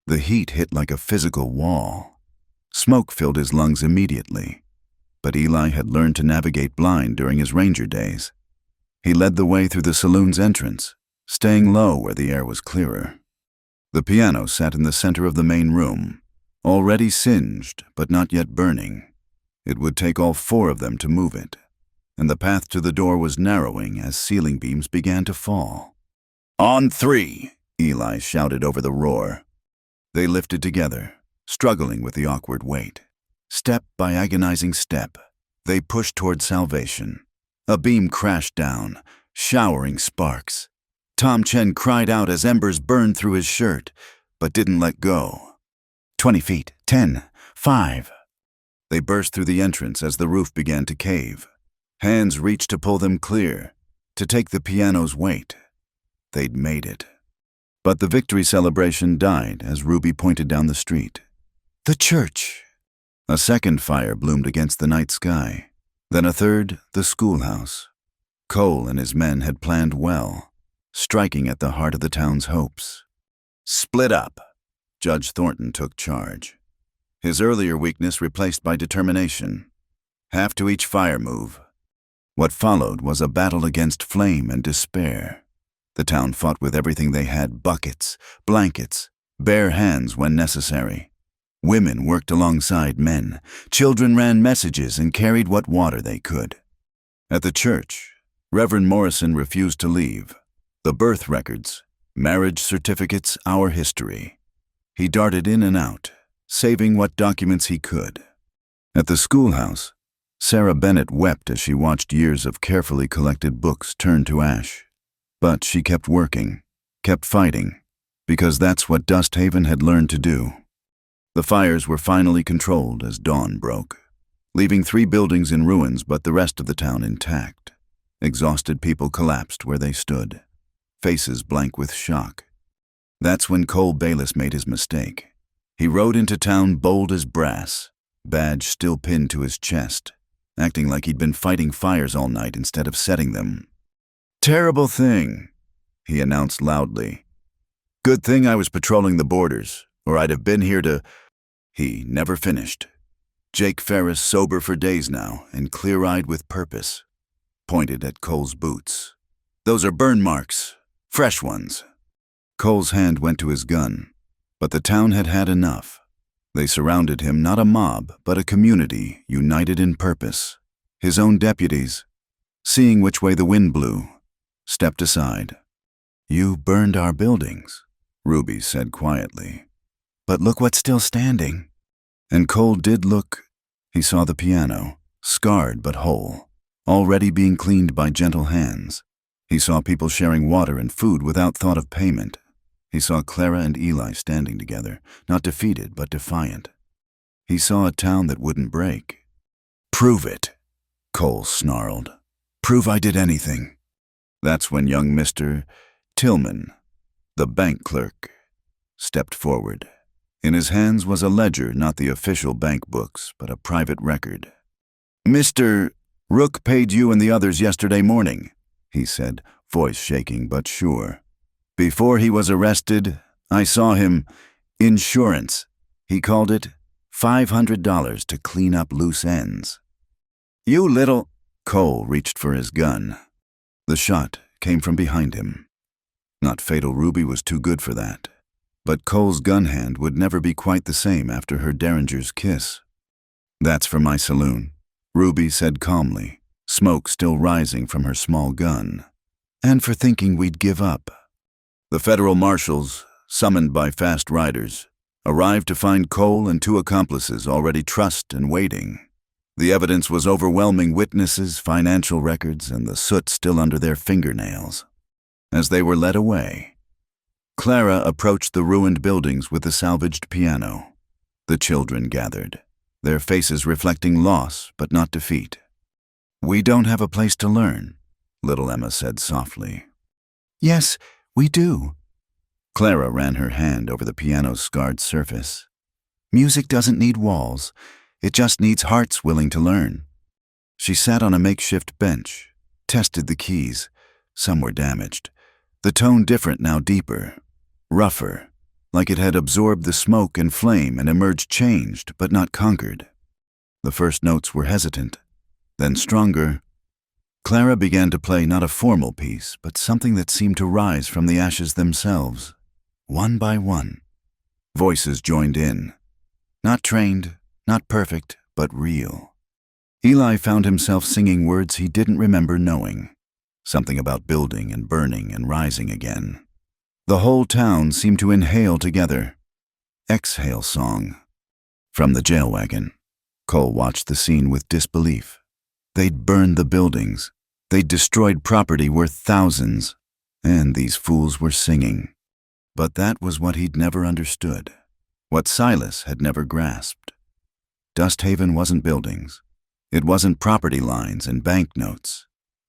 The heat hit like a physical wall. Smoke filled his lungs immediately, but Eli had learned to navigate blind during his ranger days. He led the way through the saloon's entrance, staying low where the air was clearer. The piano sat in the center of the main room, already singed but not yet burning. It would take all four of them to move it, and the path to the door was narrowing as ceiling beams began to fall. "On three," Eli shouted over the roar. They lifted together, struggling with the awkward weight. Step by agonizing step, they pushed toward salvation. A beam crashed down, showering sparks. Tom Chen cried out as embers burned through his shirt, but didn't let go. 20 feet, 10, 5. They burst through the entrance as the roof began to cave. Hands reached to pull them clear, to take the piano's weight. They'd made it. But the victory celebration died as Ruby pointed down the street. "The church!" A second fire bloomed against the night sky. Then a third, the schoolhouse. Cole and his men had planned well, striking at the heart of the town's hopes. "Split up." Judge Thornton took charge. His earlier weakness replaced by determination. Half to each fire move. What followed was a battle against flame and despair. The town fought with everything they had: buckets, blankets, bare hands when necessary. Women worked alongside men. Children ran messages and carried what water they could. At the church, Reverend Morrison refused to leave. The birth records, marriage certificates, our history. He darted in and out, saving what documents he could. At the schoolhouse, Sarah Bennett wept as she watched years of carefully collected books turn to ash. But she kept working, kept fighting. because that's what Dust Haven had learned to do. The fires were finally controlled as dawn broke, leaving 3 buildings in ruins but the rest of the town intact. Exhausted people collapsed where they stood, faces blank with shock. That's when Cole Bayless made his mistake. He rode into town bold as brass, badge still pinned to his chest, acting like he'd been fighting fires all night instead of setting them. "Terrible thing," he announced loudly. "Good thing I was patrolling the borders, or I'd have been here to—" He never finished. Jake Ferris, sober for days now and clear-eyed with purpose, pointed at Cole's boots. "Those are burn marks, fresh ones." Cole's hand went to his gun, but the town had had enough. They surrounded him, not a mob, but a community united in purpose. His own deputies, seeing which way the wind blew, stepped aside. "You burned our buildings," Ruby said quietly. "But look what's still standing." And Cole did look. He saw the piano, scarred but whole, already being cleaned by gentle hands. He saw people sharing water and food without thought of payment. He saw Clara and Eli standing together, not defeated but defiant. He saw a town that wouldn't break. "Prove it," Cole snarled. "Prove I did anything." That's when young Mr. Tillman, the bank clerk, stepped forward. In his hands was a ledger, not the official bank books, but a private record. "Mr. Rook paid you and the others yesterday morning," he said, voice shaking but sure. "Before he was arrested, I saw him. Insurance. He called it $500 to clean up loose ends." "You little—" Cole reached for his gun. The shot came from behind him. Not fatal. Ruby was too good for that. But Cole's gun hand would never be quite the same after her Derringer's kiss. "That's for my saloon," Ruby said calmly, smoke still rising from her small gun. "And for thinking we'd give up." The federal marshals, summoned by fast riders, arrived to find Cole and 2 accomplices already trussed and waiting. The evidence was overwhelming: witnesses, financial records, and the soot still under their fingernails. As they were led away, Clara approached the ruined buildings with the salvaged piano. The children gathered, their faces reflecting loss but not defeat. "We don't have a place to learn," little Emma said softly. "Yes, we do." Clara ran her hand over the piano's scarred surface. "Music doesn't need walls. It just needs hearts willing to learn." She sat on a makeshift bench, tested the keys. Some were damaged. The tone different now, deeper, rougher, like it had absorbed the smoke and flame and emerged changed but not conquered. The first notes were hesitant, then stronger. Clara began to play not a formal piece, but something that seemed to rise from the ashes themselves, one by one. Voices joined in. Not trained, not perfect, but real. Eli found himself singing words he didn't remember knowing. Something about building and burning and rising again. The whole town seemed to inhale together. Exhale song. From the jail wagon, Cole watched the scene with disbelief. They'd burned the buildings. They'd destroyed property worth thousands. And these fools were singing. But that was what he'd never understood. What Silas had never grasped. Dust Haven wasn't buildings. It wasn't property lines and banknotes.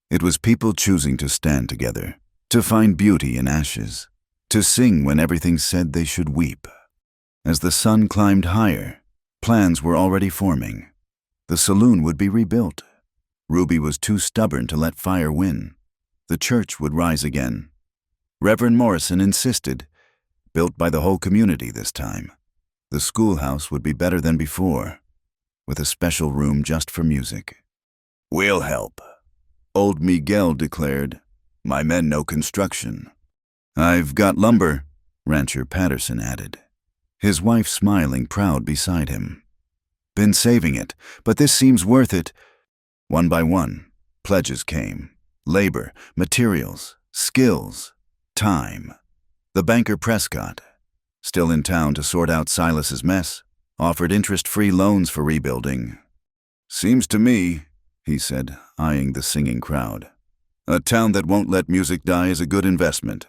It was people choosing to stand together, to find beauty in ashes, to sing when everything said they should weep. As the sun climbed higher, plans were already forming. The saloon would be rebuilt. Ruby was too stubborn to let fire win. The church would rise again. Reverend Morrison insisted, built by the whole community this time. The schoolhouse would be better than before, with a special room just for music. "We'll help," old Miguel declared. "My men know construction." "I've got lumber," Rancher Patterson added, his wife smiling proud beside him. "Been saving it, but this seems worth it." One by one, pledges came. Labor, materials, skills, time. The banker Prescott, still in town to sort out Silas's mess, offered interest-free loans for rebuilding. "Seems to me," he said, eyeing the singing crowd, "a town that won't let music die is a good investment."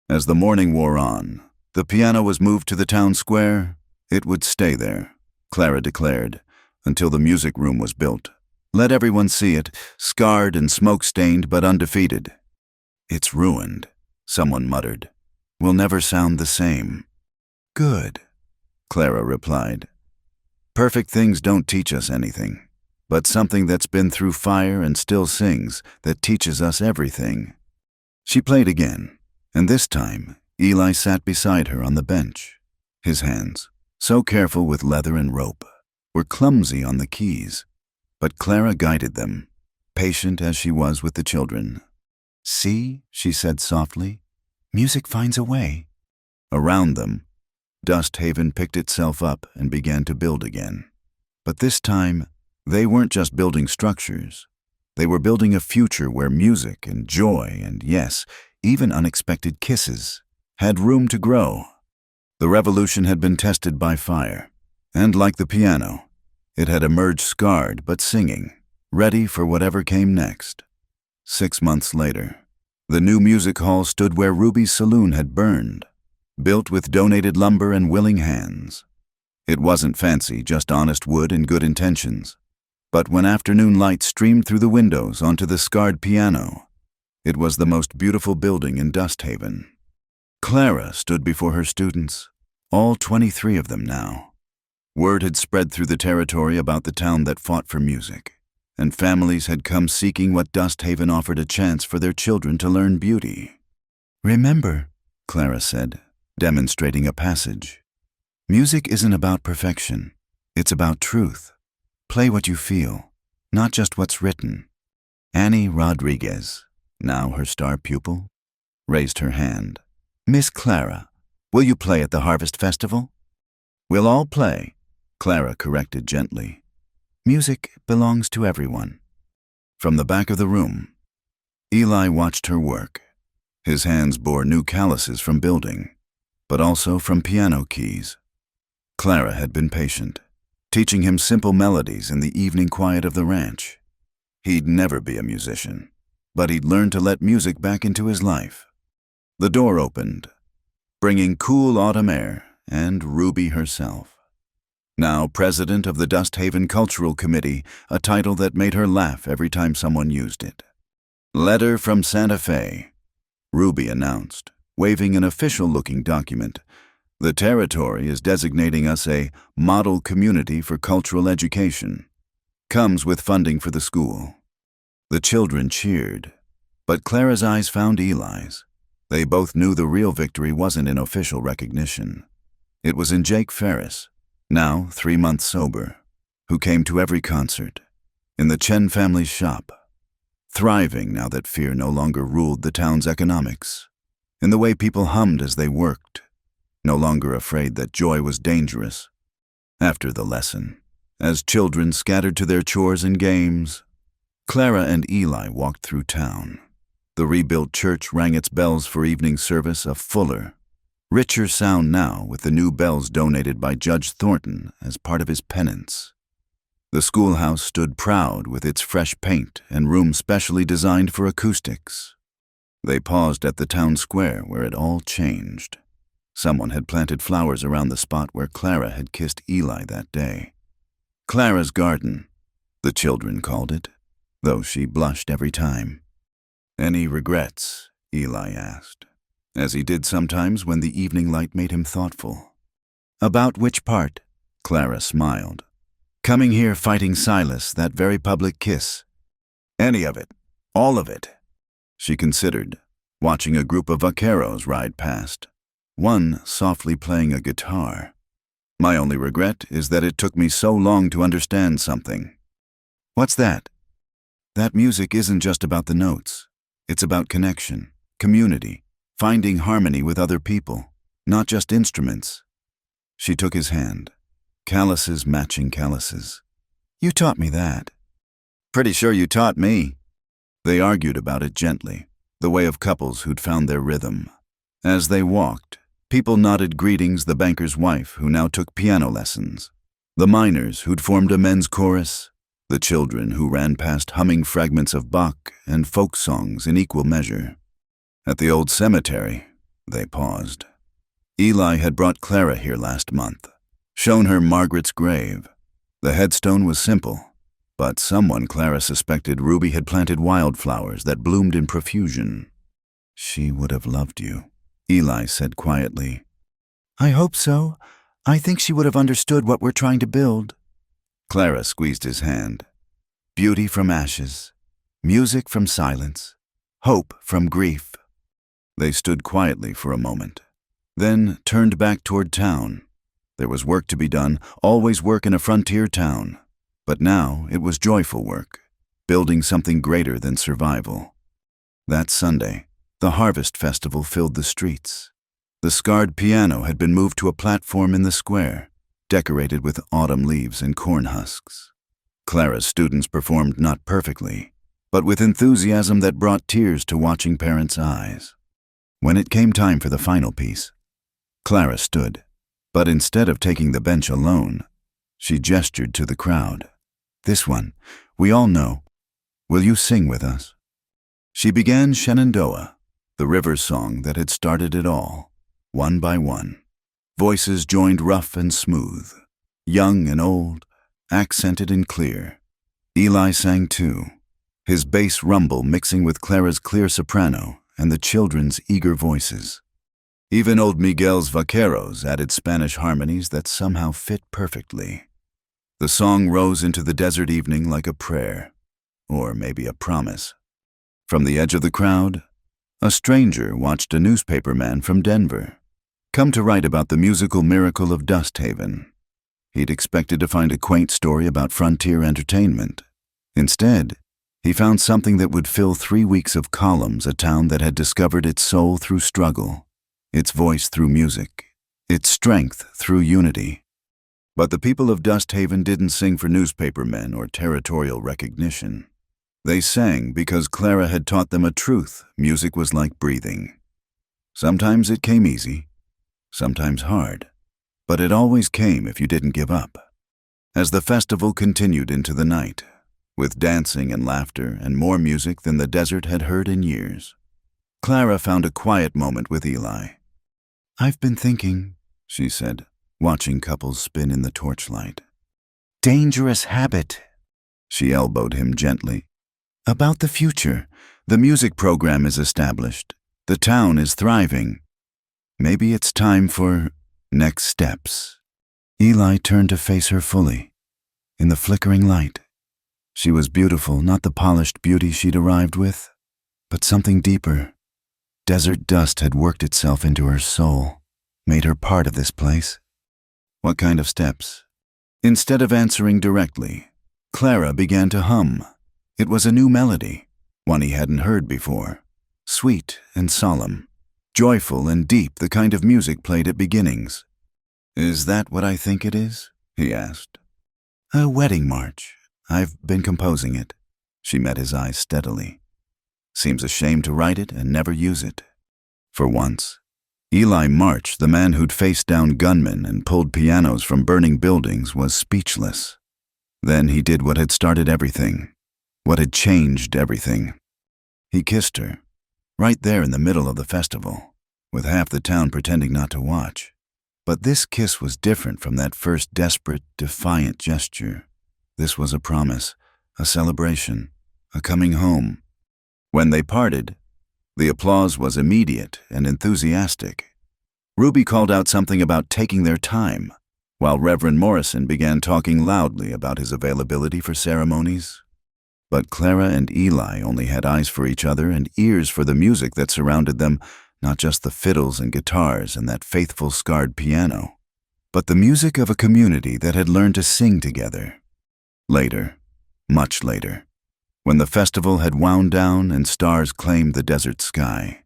As the morning wore on, The piano was moved to the town square. It would stay there, Clara declared, until the music room was built. Let everyone see it, scarred and smoke-stained but undefeated. It's ruined, someone muttered. Will never sound the same. Good, Clara replied. Perfect things don't teach us anything, but something that's been through fire and still sings that teaches us everything. She played again, and this time Eli sat beside her on the bench. His hands, so careful with leather and rope, were clumsy on the keys, but Clara guided them, patient as she was with the children. See, she said softly, music finds a way. Around them, Dust Haven picked itself up and began to build again. But this time, they weren't just building structures. They were building a future where music and joy and, yes, even unexpected kisses had room to grow. The revolution had been tested by fire, and like the piano, it had emerged scarred but singing, ready for whatever came next. 6 months later, the new music hall stood where Ruby's saloon had burned, built with donated lumber and willing hands. It wasn't fancy, just honest wood and good intentions. But when afternoon light streamed through the windows onto the scarred piano, it was the most beautiful building in Dust Haven. Clara stood before her students, all 23 of them now. Word had spread through the territory about the town that fought for music, and families had come seeking what Dust Haven offered a chance for their children to learn beauty. Remember, Clara said, demonstrating a passage. Music isn't about perfection. It's about truth. Play what you feel, not just what's written. Annie Rodriguez, now her star pupil, raised her hand. Miss Clara, will you play at the Harvest Festival? We'll all play, Clara corrected gently. Music belongs to everyone. From the back of the room, Eli watched her work. His hands bore new calluses from building, but also from piano keys. Clara had been patient, teaching him simple melodies in the evening quiet of the ranch. He'd never be a musician, but he'd learned to let music back into his life. The door opened, bringing cool autumn air and Ruby herself. Now president of the Dust Haven Cultural Committee, a title that made her laugh every time someone used it. Letter from Santa Fe, Ruby announced, waving an official-looking document. The territory is designating us a model community for cultural education. Comes with funding for the school. The children cheered, but Clara's eyes found Eli's. They both knew the real victory wasn't in official recognition. It was in Jake Ferris, now 3 months sober, who came to every concert, in the Chen family's shop, thriving now that fear no longer ruled the town's economics, in the way people hummed as they worked, no longer afraid that joy was dangerous. After the lesson, as children scattered to their chores and games, Clara and Eli walked through town. The rebuilt church rang its bells for evening service, a fuller, richer sound now with the new bells donated by Judge Thornton as part of his penance. The schoolhouse stood proud with its fresh paint and room specially designed for acoustics. They paused at the town square where it all changed. Someone had planted flowers around the spot where Clara had kissed Eli that day. Clara's garden, the children called it, though she blushed every time. Any regrets? Eli asked, as he did sometimes when the evening light made him thoughtful. About which part? Clara smiled. Coming here fighting Silas, that very public kiss. Any of it. All of it. She considered, watching a group of vaqueros ride past, one softly playing a guitar. My only regret is that it took me so long to understand something. What's that? That music isn't just about the notes. It's about connection, community, finding harmony with other people, not just instruments. She took his hand, calluses matching calluses. You taught me that. Pretty sure you taught me. They argued about it gently, the way of couples who'd found their rhythm. As they walked, people nodded greetings the banker's wife who now took piano lessons, the miners who'd formed a men's chorus, the children who ran past humming fragments of Bach and folk songs in equal measure. At the old cemetery, they paused. Eli had brought Clara here last month, shown her Margaret's grave. The headstone was simple, but someone Clara suspected Ruby had planted wildflowers that bloomed in profusion. "She would have loved you," Eli said quietly. "I hope so. I think she would have understood what we're trying to build." Clara squeezed his hand. Beauty from ashes, music from silence, hope from grief. They stood quietly for a moment, then turned back toward town. There was work to be done, always work in a frontier town. But now it was joyful work, building something greater than survival. That Sunday, the Harvest Festival filled the streets. The scarred piano had been moved to a platform in the square, decorated with autumn leaves and corn husks. Clara's students performed not perfectly, but with enthusiasm that brought tears to watching parents' eyes. When it came time for the final piece, Clara stood, but instead of taking the bench alone, she gestured to the crowd. "This one, we all know. Will you sing with us?" She began Shenandoah, the river song that had started it all, one by one. Voices joined rough and smooth, young and old, accented and clear. Eli sang too, his bass rumble mixing with Clara's clear soprano and the children's eager voices. Even old Miguel's vaqueros added Spanish harmonies that somehow fit perfectly. The song rose into the desert evening like a prayer, or maybe a promise. From the edge of the crowd, a stranger watched a newspaper man from Denver come to write about the musical miracle of Dust Haven. He'd expected to find a quaint story about frontier entertainment. Instead, he found something that would fill 3 weeks of columns, a town that had discovered its soul through struggle, its voice through music, its strength through unity. But the people of Dust Haven didn't sing for newspapermen or territorial recognition. They sang because Clara had taught them a truth: music was like breathing. Sometimes it came easy, sometimes hard, but it always came if you didn't give up. As the festival continued into the night, with dancing and laughter and more music than the desert had heard in years, Clara found a quiet moment with Eli. "I've been thinking," she said, watching couples spin in the torchlight. "Dangerous habit," she elbowed him gently. "About the future. The music program is established. The town is thriving. Maybe it's time for next steps." Eli turned to face her fully. In the flickering light, she was beautiful, not the polished beauty she'd arrived with, but something deeper. Desert dust had worked itself into her soul, made her part of this place. "What kind of steps?" Instead of answering directly, Clara began to hum. It was a new melody, one he hadn't heard before, sweet and solemn, joyful and deep, the kind of music played at beginnings. "Is that what I think it is?" he asked. "A wedding march. I've been composing it." She met his eyes steadily. "Seems a shame to write it and never use it." For once, Eli March, the man who'd faced down gunmen and pulled pianos from burning buildings, was speechless. Then he did what had started everything, what had changed everything. He kissed her, right there in the middle of the festival, with half the town pretending not to watch. But this kiss was different from that first desperate, defiant gesture. This was a promise, a celebration, a coming home. When they parted, the applause was immediate and enthusiastic. Ruby called out something about taking their time, while Reverend Morrison began talking loudly about his availability for ceremonies. But Clara and Eli only had eyes for each other and ears for the music that surrounded them, not just the fiddles and guitars and that faithful scarred piano, but the music of a community that had learned to sing together. Later, much later, when the festival had wound down and stars claimed the desert sky,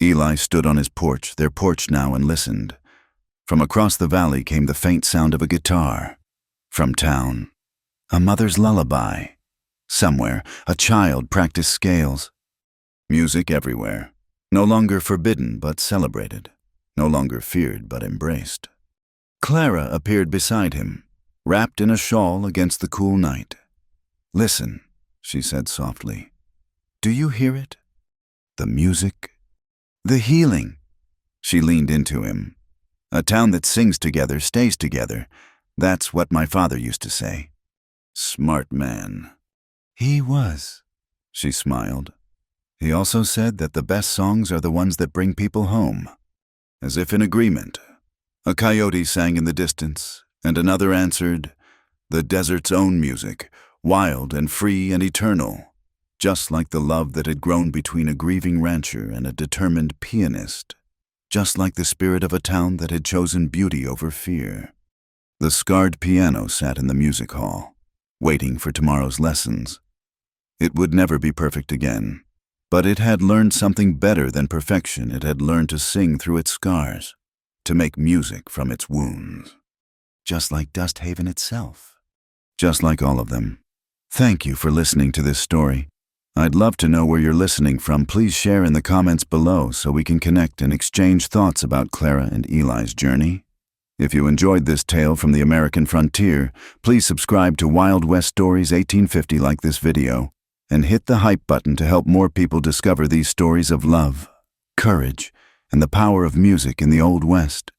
Eli stood on his porch, their porch now, and listened. From across the valley came the faint sound of a guitar. From town, a mother's lullaby. Somewhere, a child practiced scales. Music everywhere, no longer forbidden but celebrated, no longer feared but embraced. Clara appeared beside him, wrapped in a shawl against the cool night. "Listen," she said softly. "Do you hear it? The music, the healing." She leaned into him, A town that sings together stays together. That's what my father used to say. Smart man. He was, she smiled. He also said that the best songs are the ones that bring people home. As if in agreement, a coyote sang in the distance, and another answered, the desert's own music, wild and free and eternal, just like the love that had grown between a grieving rancher and a determined pianist, just like the spirit of a town that had chosen beauty over fear. The scarred piano sat in the music hall, waiting for tomorrow's lessons. It would never be perfect again, but it had learned something better than perfection. It had learned to sing through its scars, to make music from its wounds. Just like Dust Haven itself. Just like all of them. Thank you for listening to this story. I'd love to know where you're listening from. Please share in the comments below so we can connect and exchange thoughts about Clara and Eli's journey. If you enjoyed this tale from the American frontier, please subscribe to Wild West Stories 1850 like this video, and hit the hype button to help more people discover these stories of love, courage, and the power of music in the Old West.